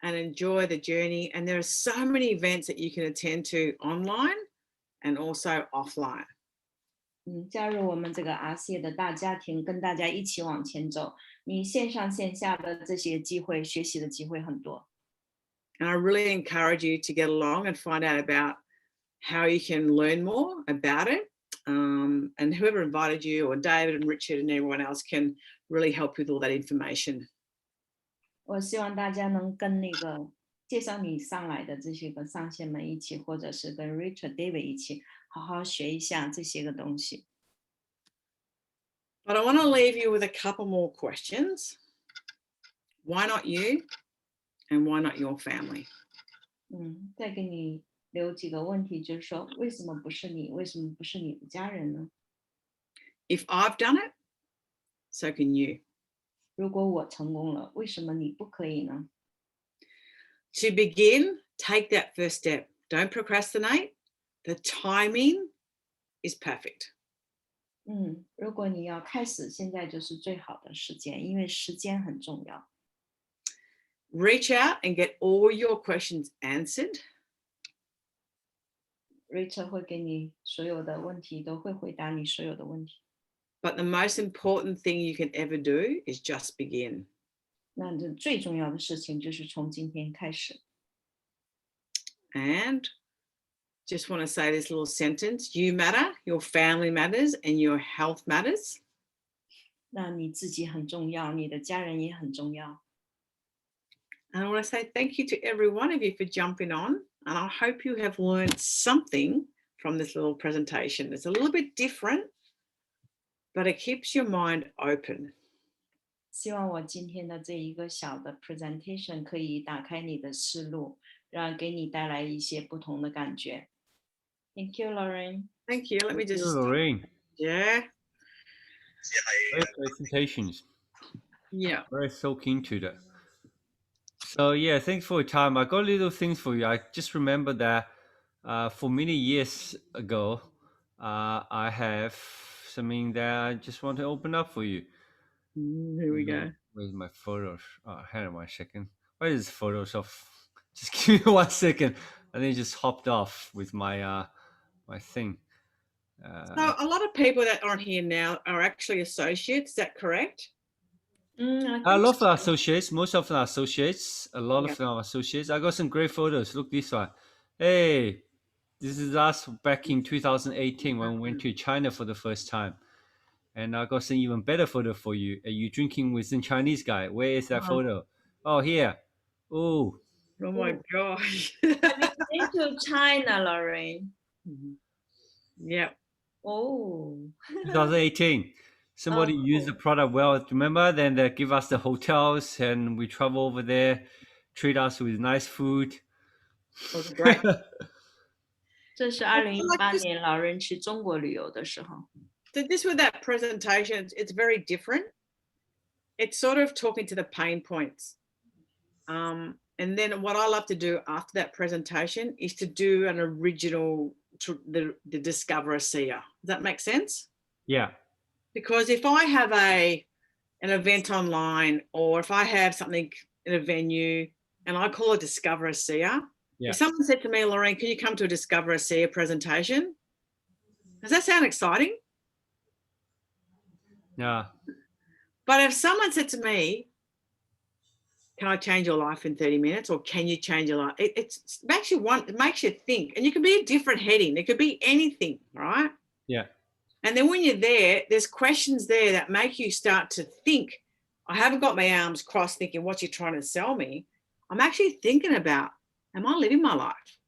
and enjoy the journey. And there are so many events that you can attend to online and also offline. 加入我们这个 ASEA 的大家庭，跟大家一起往前走。你线上线下的这些机会，学习的机会很多。And I really encourage you to get along and find out about how you can learn more about it. And whoever invited you, or David and Richard and everyone else, can really help with all that information. 我希望大家能跟那个介绍你上来的这些个上线们一起，或者是跟 Richard、David 一起，好好学一下这些个东西。But I want to leave you with a couple more questions. Why not you? And why not your family? 再给你留几个问题，就是说为什么不是你？为什么不是你的家人呢？ If I've done it, so can you. 如果我成功了，为什么你不可以呢？ To begin, take that first step. Don't procrastinate. The timing is perfect. 如果你要开始，现在就是最好的时间，因为时间很重要。Reach out and get all your questions answered. Richard 会给你所有的问题，都会回答你所有的问题。But the most important thing you can ever do is just begin. 那这最重要的事情就是从今天开始。And just want to say this little sentence: you matter, your family matters, and your health matters. 那你自己很重要，你的家人也很重要。And I want to say thank you to every one of you for jumping on. And I hope you have learned something from this little presentation. It's a little bit different, but it keeps your mind open. 希望我今天的这一个小的 presentation 可以打开你的思路，给你带来一些不同的感觉。Thank you, Lourene. Thank you. Let me just. Lourene. Yeah. Great presentations. Yeah. We're so keen to that. So yeah, thanks for your time. I got little things for you. I just remember that for many years ago, I have something that I just want to open up for you. Here we go. Where's my photos? Hang on 1 second. Where is photos of? Just give me 1 second. I think it just hopped off with my my thing. So a lot of people that aren't here now are actually associates. Is that correct? I I think love our associates. Most of them are associates. A lot Yeah. of them are associates. I got some great photos. Look this one. Hey, this is us back in 2018 when we went to China for the first time. And I got some even better photo for you. Are you drinking with some Chinese guy? Where is that photo? Oh, here. Oh, Oh my gosh. have you been to China, Lourene? Yeah. Oh. 2018. Somebody Oh, used the product well. Remember? Then they give us the hotels and we travel over there, treat us with nice food. Was great. 这是2018年老人去中国旅游的时候。 So this with that presentation, it's very different. It's sort of talking to the pain points. And then what I love to do after that presentation is to do an original, the Discover ASEA. Does that make sense? Yeah. Because if I have an event online, or if I have something in a venue and I call it Discover ASEA, Yeah. if someone said to me, Lourene, can you come to a Discover ASEA presentation? Does that sound exciting? Yeah. But if someone said to me, can I change your life in 30 minutes, or can you change your life? It makes you think, and you can be a different heading. It could be anything, right? Yeah. And then when you're there, there's questions there that make you start to think. I haven't got my arms crossed thinking what you're trying to sell me. I'm actually thinking about, am I living my life?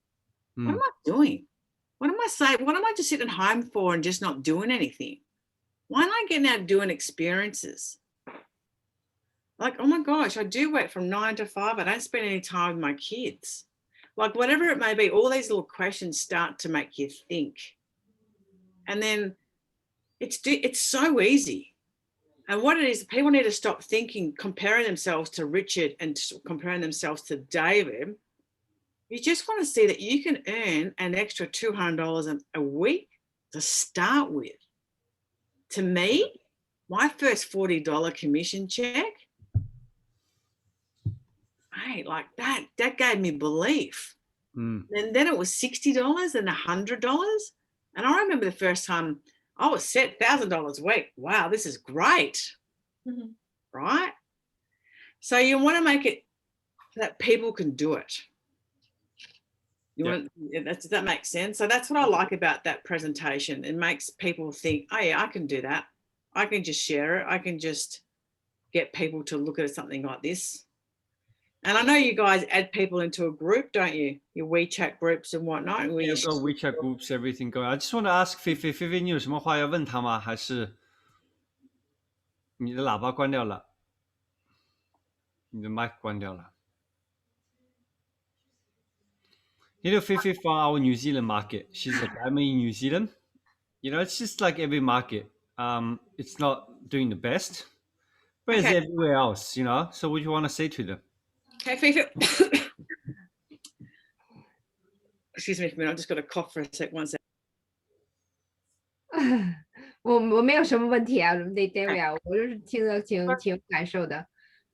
What am I doing? What am I saying? What am I just sitting home for and just not doing anything? Why am I getting out doing experiences? Like, oh my gosh, I do work from 9 to 5. I don't spend any time with my kids. Like, whatever it may be, all these little questions start to make you think. And then it's so easy. And what it is, people need to stop thinking, comparing themselves to Richard and comparing themselves to David. You just want to see that you can earn an extra $200 a week to start with. To me, my first $40 commission check, hey, like that gave me belief. And then it was $60 and $100. And I remember the first time I was set $1,000 a week. Wow, this is great. Right? So you want to make it that people can do it. Does that make sense? So that's what I like about that presentation. It makes people think, oh yeah, I can do that. I can just share it. I can just get people to look at something like this. And I know you guys add people into a group, don't you? Your WeChat groups and whatnot. Yeah, got WeChat groups, everything going. I just want to ask Fifi, 你有什么话要问他吗？还是你的喇叭关掉了？你的麦关掉了？ You know, Fifi from our New Zealand market. She's a diamond in New Zealand. You know, it's just like every market. It's not doing the best, but it's everywhere else. You know. So, what do you want to say to them? Okay, Fifi. Excuse me for a minute. I just got a cough for a sec. 1 sec. 我没有什么问题啊，David，我就是听得挺有感受的。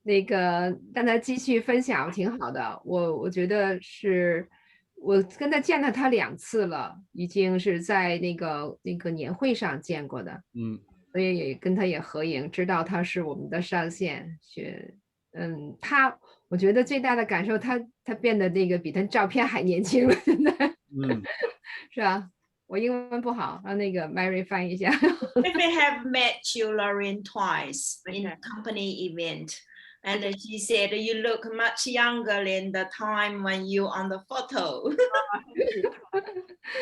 那个让他继续分享挺好的，我觉得是。我跟他见了他2次了，已经是在那个年会上见过的，所以也跟他也合影，知道他是我们的上线。我觉得最大的感受，他变得那个比他照片还年轻了，现在，是吧？我英文不好，让那个 Mary 翻译一下。We have met you, Lourene, twice in a company event. And she said, you look much younger than the time when you on the photo.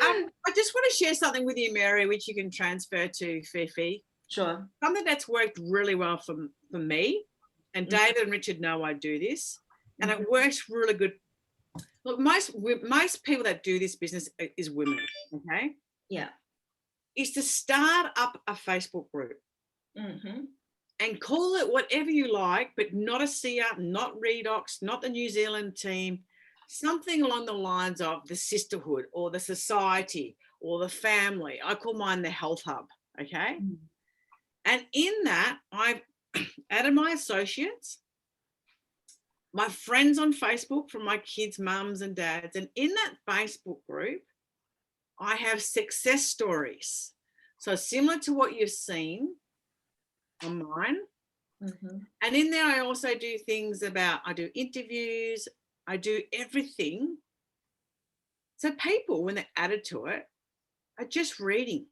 I just want to share something with you, Mary, which you can transfer to Fifi. Sure. Something that's worked really well for me, and David and Richard know I do this, and it works really good. Look, most people that do this business is women, okay? Yeah. Is to start up a Facebook group. and call it whatever you like, but not ASEA, not Redox, not the New Zealand team, something along the lines of the sisterhood or the society or the family. I call mine the health hub, okay? And in that, I've added my associates, my friends on Facebook from my kids' mums and dads. And in that Facebook group, I have success stories. So similar to what you've seen on mine. And in there, I also do things about, I do interviews, I do everything. So people, when they're added to it, are just reading.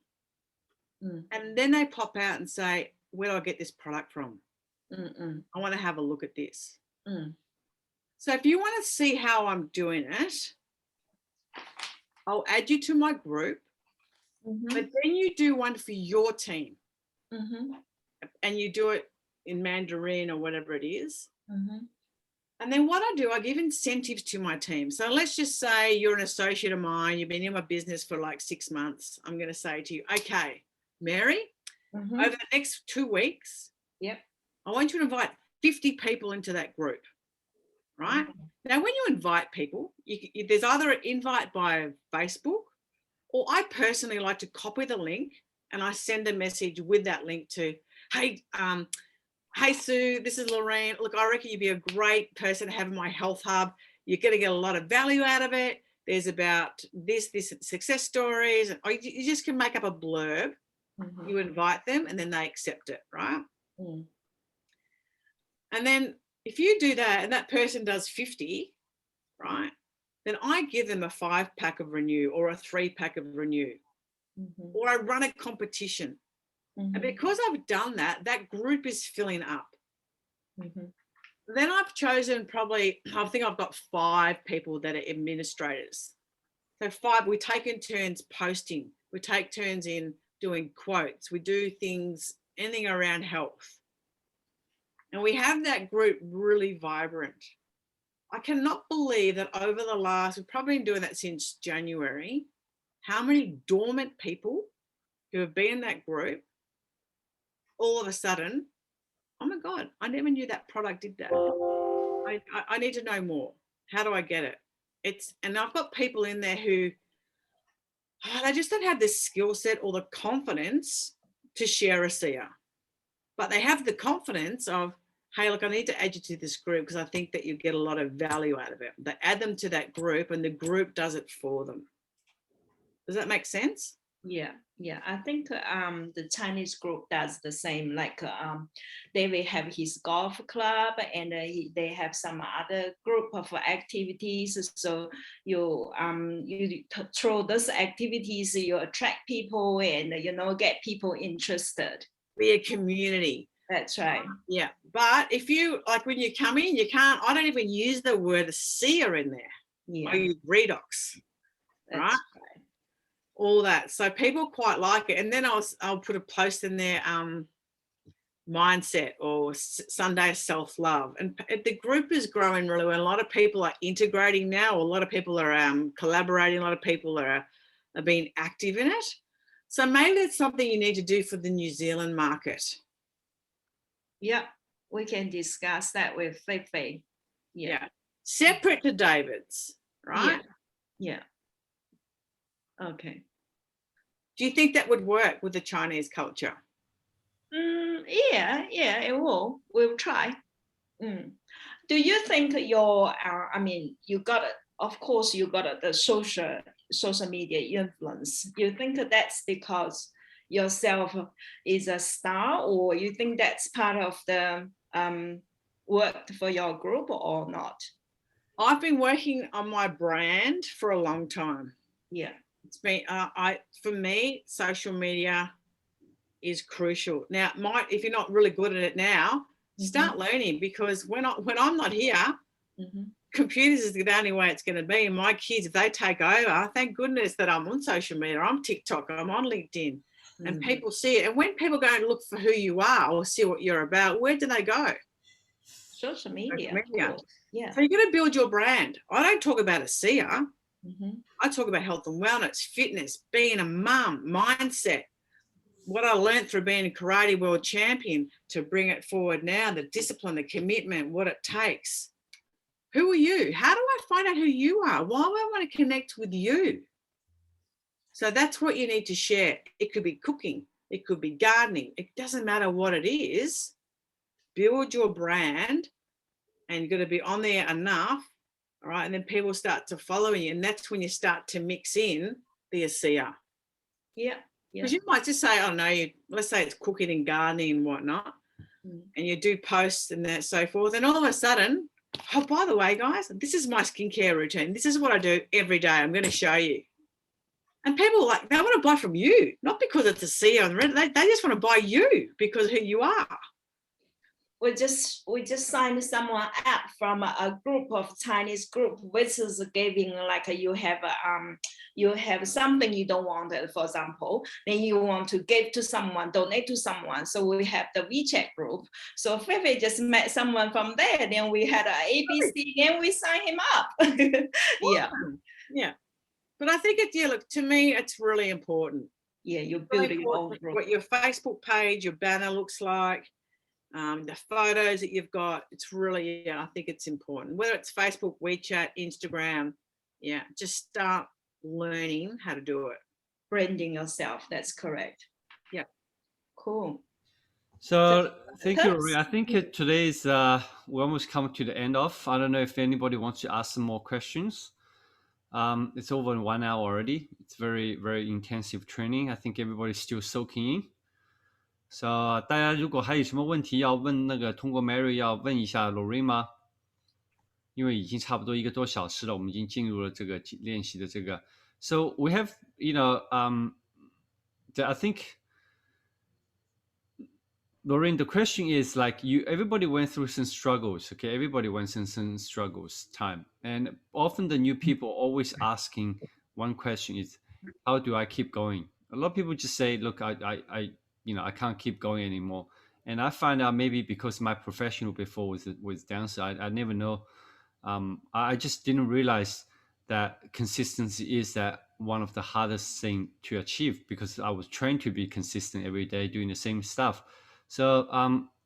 And then they pop out and say, where do I get this product from? I want to have a look at this. So if you want to see how I'm doing it, I'll add you to my group, but then you do one for your team. And you do it in Mandarin or whatever it is. And then what I do, I give incentives to my team. So let's just say you're an associate of mine, you've been in my business for like 6 months. I'm going to say to you, okay, Mary, over the next 2 weeks, I want you to invite 50 people into that group, right? Now, when you invite people, there's either an invite by Facebook, or I personally like to copy the link and I send a message with that link to, hey, Sue, this is Lourene. Look, I reckon you'd be a great person to have in my health hub. You're going to get a lot of value out of it. There's about this success stories. Or you just can make up a blurb. You invite them and then they accept it, right? And then if you do that and that person does 50, right, then I give them a 5-pack of Renew or a 3-pack of Renew. Or I run a competition. And because I've done that, that group is filling up. Then I've chosen probably, I think I've got 5 people that are administrators. So 5, we take in turns posting. We take turns in doing quotes. We do things, anything around health. And we have that group really vibrant. I cannot believe that over the last, we've probably been doing that since January, how many dormant people who have been in that group, all of a sudden, oh my God, I never knew that product did that. I need to know more. How do I get it? And I've got people in there who, they just don't have the skill set or the confidence to share ASEA. But they have the confidence of, hey, look, I need to add you to this group because I think that you get a lot of value out of it. They add them to that group and the group does it for them. Does that make sense? Yeah, I think the Chinese group does the same. Like David have his golf club, and they have some other group of activities. So you through those activities, you attract people and get people interested. Be a community. That's right. Yeah, but if you like when you come in, you can't. I don't even use the word ASEA in there. Yeah, I use Redox. that's right. All that, so people quite like it. And then I'll put a post in there, mindset or Sunday self-love, and the group is growing really well. A lot of people are integrating now. A lot of people are collaborating. A lot of people are being active in it. So maybe it's something you need to do for the New Zealand market. Yeah, we can discuss that with Feifei. Yeah, separate to David's, right? Yeah. Okay. Do you think that would work with the Chinese culture? Yeah, it will. We'll try. Do you think you got it? Of course, you got the social media influence. You think that's because yourself is a star, or you think that's part of the work for your group or not? I've been working on my brand for a long time. Yeah. It's been, for me, social media is crucial. Now, if you're not really good at it now, start learning, because when I'm not here, computers is the only way it's going to be. And my kids, if they take over, thank goodness that I'm on social media. I'm TikTok, I'm on LinkedIn, and people see it. And when people go and look for who you are or see what you're about, where do they go? Social media. Yeah. So you're going to build your brand. I don't talk about ASEA. I talk about health and wellness, fitness, being a mum, mindset, what I learned through being a karate world champion to bring it forward now, the discipline, the commitment, what it takes. Who are you? How do I find out who you are? Why do I want to connect with you? So that's what you need to share. It could be cooking. It could be gardening. It doesn't matter what it is. Build your brand, and you've got to be on there enough, all right? And then people start to follow you, and that's when you start to mix in the ASEA. Yeah. Because you might just say, oh no, let's say it's cooking and gardening and whatnot, and you do posts and that so forth, and all of a sudden, oh, by the way, guys, this is my skincare routine. This is what I do every day. I'm going to show you. And people like, they want to buy from you, not because it's ASEA on the red. They just want to buy you because of who you are. We just signed someone up from a group of Chinese group, which is giving like you have something you don't want, for example, then you want to give to someone, donate to someone. So we have the WeChat group. So Feifei just met someone from there. Then we had an ABC. Then we signed him up. Yeah. But I think look, to me, it's really important. Yeah, you're building your own group. What your Facebook page, your banner looks like. The photos that you've got, it's really, I think it's important. Whether it's Facebook, WeChat, Instagram, just start learning how to do it. Branding yourself, that's correct. Yeah. Cool. So thank you, Lourene. I think today's we almost come to the end of. I don't know if anybody wants to ask some more questions. It's over in 1 hour already. It's very, very intensive training. I think everybody's still soaking in. So 大家如果还有什么问题要问，通过 Mary 要问一下 Lourene 吗？因为已经差不多1个多小时了，我们已经进入了这个练习的这个。So we have, I think, Lourene, the question is like everybody went through some struggles, okay? Everybody went through some struggles time. And often the new people always asking one question is, how do I keep going? A lot of people just say, look, I can't keep going anymore. And I find out maybe because my professional before was downside, I never know. I just didn't realize that consistency is that one of the hardest thing to achieve because I was trained to be consistent every day doing the same stuff. So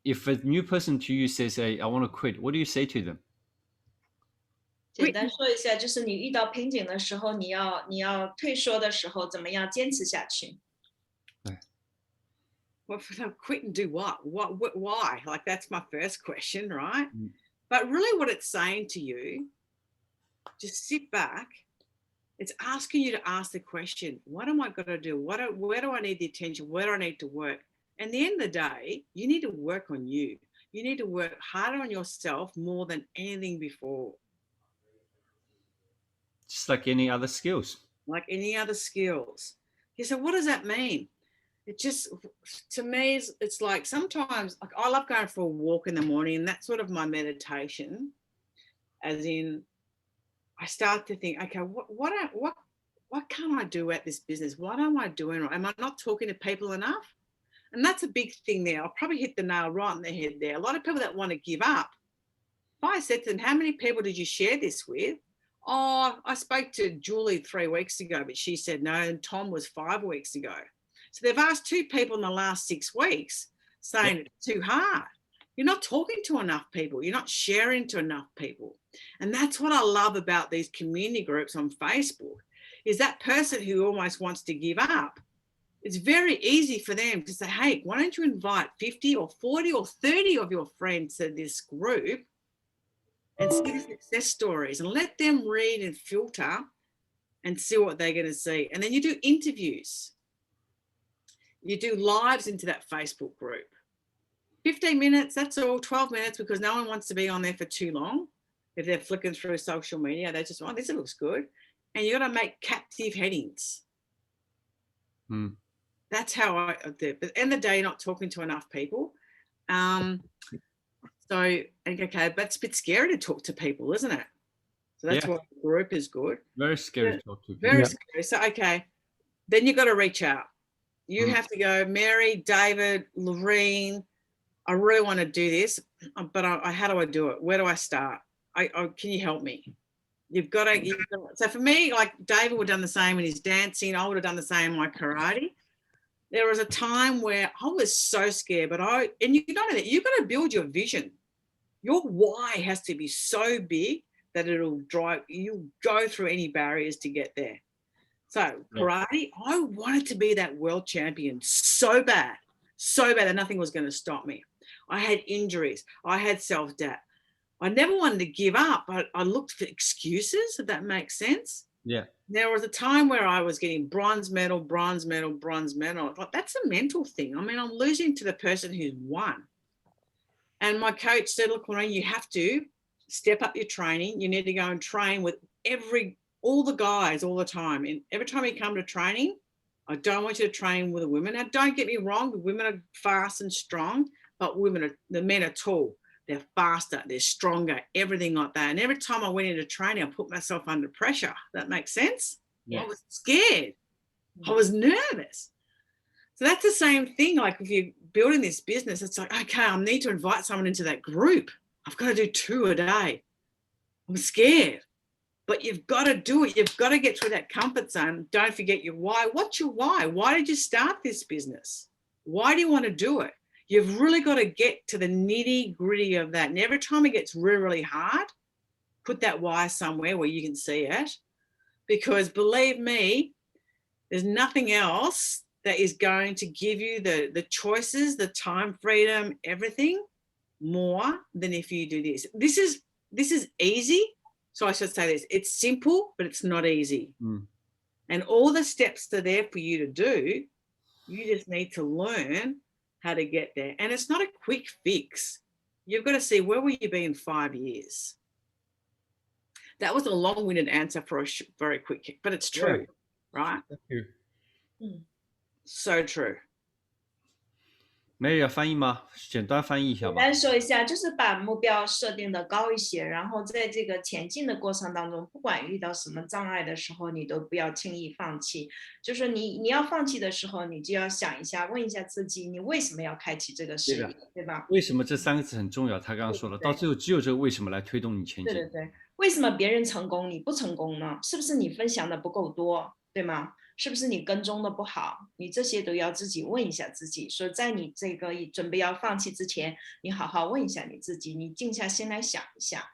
if a new person to you says, hey, I want to quit, what do you say to them? 简单说一下，就是你遇到瓶颈的时候，你要退缩的时候，怎么样坚持下去？ Well, quit and do what? Why? Like, that's my first question, right? But really what it's saying to you, just sit back. It's asking you to ask the question, what am I going to do? Where do I need the attention? Where do I need to work? And at the end of the day, you need to work on you. You need to work harder on yourself more than anything before. Just like any other skills. Like any other skills. Yeah, so what does that mean? It just, to me, it's like sometimes, like I love going for a walk in the morning, and that's sort of my meditation. As in, I start to think, okay, what can't I do at this business? What am I doing right? Am I not talking to people enough? And that's a big thing there. I'll probably hit the nail right on the head there. A lot of people that want to give up. If I said to them, how many people did you share this with? Oh, I spoke to Julie 3 weeks ago, but she said no, and Tom was 5 weeks ago. So they've asked 2 people in the last 6 weeks saying it's too hard. You're not talking to enough people. You're not sharing to enough people. And that's what I love about these community groups on Facebook, is that person who almost wants to give up. It's very easy for them to say, hey, why don't you invite 50 or 40 or 30 of your friends to this group and see the success stories and let them read and filter and see what they're going to see. And then you do interviews. You do lives into that Facebook group. 15 minutes, that's all, 12 minutes, because no one wants to be on there for too long. If they're flicking through social media, they just, oh, this looks good. And you got to make captive headings. That's how I do it. But at the end of the day, you're not talking to enough people. So, okay, but it's a bit scary to talk to people, isn't it? So that's why the group is good. Very scary to talk to people. Very scary. So, okay, then you've got to reach out. You have to go, Mary, David, Lourene, I really want to do this, but how do I do it? Where do I start? Can you help me? You've got to, so for me, like David would have done the same in his dancing. I would have done the same in my karate. there was a time where I was so scared, but and you know that you've got to build your vision. Your why has to be so big that it'll drive you go through any barriers to get there. So karate, I wanted to be that world champion so bad that nothing was going to stop me. I had injuries. I had self-doubt. I never wanted to give up. I looked for excuses, if that makes sense. Yeah. There was a time where I was getting bronze medal. I thought, that's a mental thing. I mean, I'm losing to the person who's won. And my coach said, look, Lourene, you have to step up your training. You need to go and train with all the guys all the time. And every time you come to training, I don't want you to train with the women. Now, don't get me wrong, the women are fast and strong, but the men are tall. They're faster, they're stronger, everything like that. And every time I went into training, I put myself under pressure. That makes sense? Yeah. I was scared. I was nervous. So that's the same thing. Like if you're building this business, it's like, okay, I need to invite someone into that group. I've got to do 2 a day. I'm scared. But you've got to do it. You've got to get through that comfort zone. Don't forget your why. What's your why? Why did you start this business? Why do you want to do it? You've really got to get to the nitty gritty of that. And every time it gets really, really hard, put that why somewhere where you can see it. Because believe me, there's nothing else that is going to give you the choices, the time freedom, everything more than if you do this. This is easy. So I should say this, it's simple, but it's not easy. And all the steps are there for you to do. You just need to learn how to get there. And it's not a quick fix. You've got to see, where will you be in 5 years? That was a long-winded answer for a very quick, but it's true, right? Thank you. So true. Mary 要翻译吗？简单翻译一下吧。简单说一下，就是把目标设定的高一些，然后在这个前进的过程当中，不管遇到什么障碍的时候，你都不要轻易放弃。就是你要放弃的时候，你就要想一下，问一下自己，你为什么要开启这个事业，对吧？为什么这3个字很重要？他刚刚说了，到最后只有这个为什么来推动你前进。对，为什么别人成功你不成功呢？是不是你分享的不够多，对吗？是不是你跟踪的不好？你这些都要自己问一下自己。所以在你这个准备要放弃之前，你好好问一下你自己，你静下心来想一下。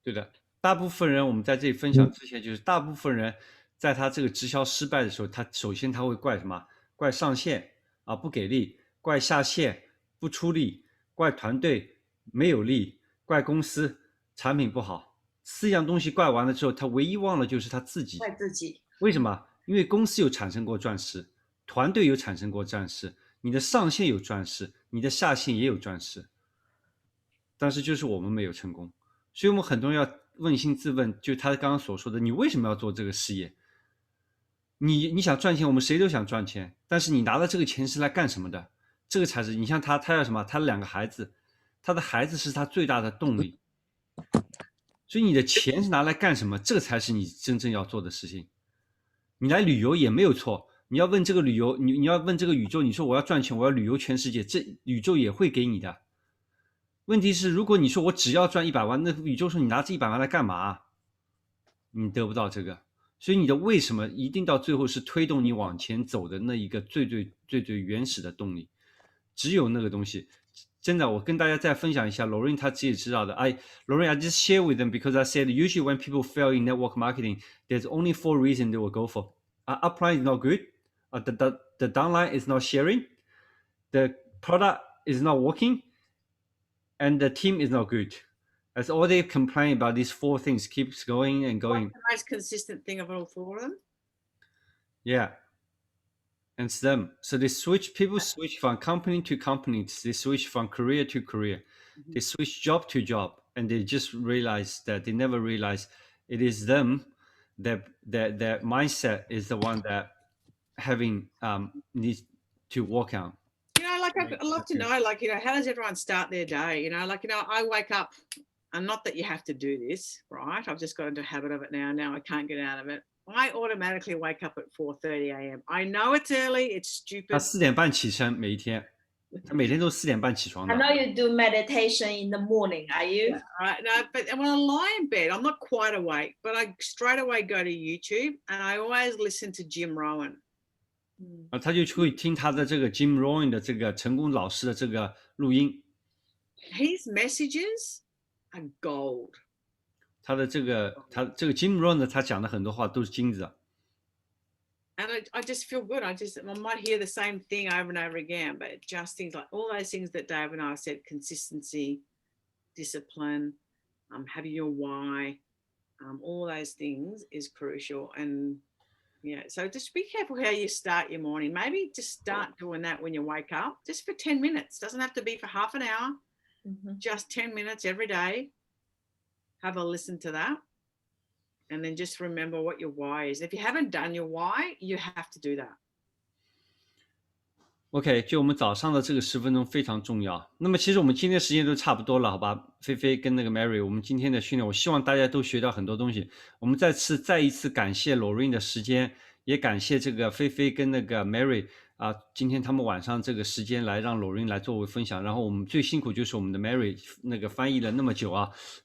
对的，大部分人我们在这里分享之前，就是大部分人在他这个直销失败的时候，他首先他会怪什么？怪上线啊不给力，怪下线不出力，怪团队没有力，怪公司产品不好。4样东西怪完了之后，他唯一忘了就是他自己。怪自己。为什么？因为公司有产生过钻石，团队有产生过钻石，你的上线有钻石，你的下线也有钻石，但是就是我们没有成功。所以我们很多人要扪心自问，就他刚刚所说的，你为什么要做这个事业？你想赚钱，我们谁都想赚钱，但是你拿了这个钱是来干什么的？这个才是你像他要什么？他2个孩子，他的孩子是他最大的动力。所以你的钱是拿来干什么？这个才是你真正要做的事情。你来旅游也没有错，你要问这个旅游，你要问这个宇宙，你说我要赚钱，我要旅游全世界，这宇宙也会给你的。问题是，如果你说我只要赚100万，那宇宙说你拿这100万来干嘛？你得不到这个。所以你的为什么一定到最后是推动你往前走的那一个最原始的动力，只有那个东西。真的，我跟大家再分享一下 Lourene 她自己知道的。Lourene, I just share with them because I said usually when people fail in network marketing, there's only 4 reasons they will go for. Upline is not good, the downline is not sharing, the product is not working, and the team is not good. That's all they complain about. These 4 things keeps going and going. What's the most consistent thing of all 4 of them? Yeah. And it's them. So people switch from company to company. They switch from career to career. They switch job to job. And they just realize that they never realize it is them, that their mindset is the one that having needs to work on. You know, like I'd love to know, like, you know, how does everyone start their day? You know, like, you know, I wake up, and not that you have to do this, right? I've just got into a habit of it now. Now I can't get out of it. I automatically wake up at 4:30 a.m. I know it's early, it's stupid. 他4点半起身，每一天，他每天都4点半起床的。I know you do meditation in the morning, are you? Yeah, right. No, but when I lie in bed, I'm not quite awake, but I straight away go to YouTube and I always listen to Jim Rohn. 他就会听他的这个 Jim Rohn 的这个成功老师的这个录音。His messages are gold. 他这个 Jim Rohn 的他讲的很多话都是金子。And I just feel good. I might hear the same thing over and over again, but just things like all those things that Dave and I said: consistency, discipline, having your why, all those things is crucial. And yeah, so just be careful how you start your morning. Maybe just start doing that when you wake up, just for 10 minutes. Doesn't have to be for half an hour. Just 10 minutes every day. Have a listen to that. And then just remember what your why is. If you haven't done your why, you have to do that. OK， 就我们早上的这个10分钟非常重要。那么其实我们今天时间都差不多了，好吧？菲菲跟那个 Mary， 我们今天的训练，我希望大家都学到很多东西。我们再一次感谢 Lourene 的时间，也感谢这个菲菲跟那个 Mary 今天他们晚上这个时间来让 Lourene 来作为分享。然后我们最辛苦就是我们的 Mary 那个翻译了那么久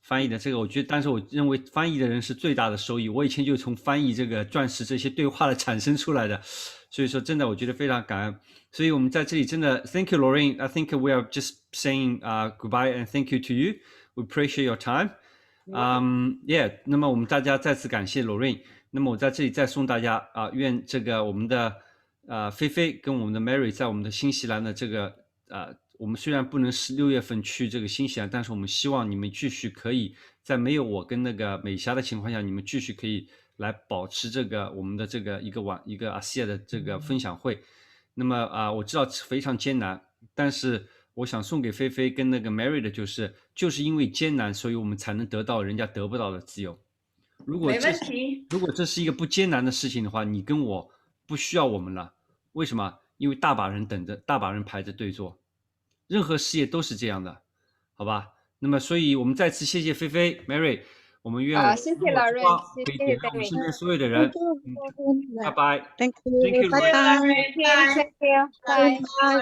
翻译的这个我觉得，但是我认为翻译的人是最大的收益。我以前就从翻译这个钻石这些对话的产生出来的，所以说真的我觉得非常感恩。所以我们在这里真的 Thank you Lourene. I think we are just saying goodbye and thank you to you. We appreciate your time. Yeah. 那么我们大家再次感谢 Lourene。那么我在这里再送大家愿这个我们的菲菲跟我们的 Mary 在我们的新西兰的这个我们虽然不能6月份去这个新西兰，但是我们希望你们继续可以在没有我跟那个美霞的情况下，你们继续可以来保持这个我们的这个一个 ASEA 的这个分享会。那么我知道非常艰难，但是我想送给菲菲跟那个 Mary 的就是因为艰难，所以我们才能得到人家得不到的自由。如果这是一个不艰难的事情的话，你跟我不需要我们了。为什么？因为大把人等着，大把人排着队做。任何事业都是这样的，好吧？那么，所以我们再次谢谢菲菲 Mary， 我们愿谢谢老任，谢谢我们身边所有的人。拜拜。 Thank you. Bye bye. Thank you. Bye.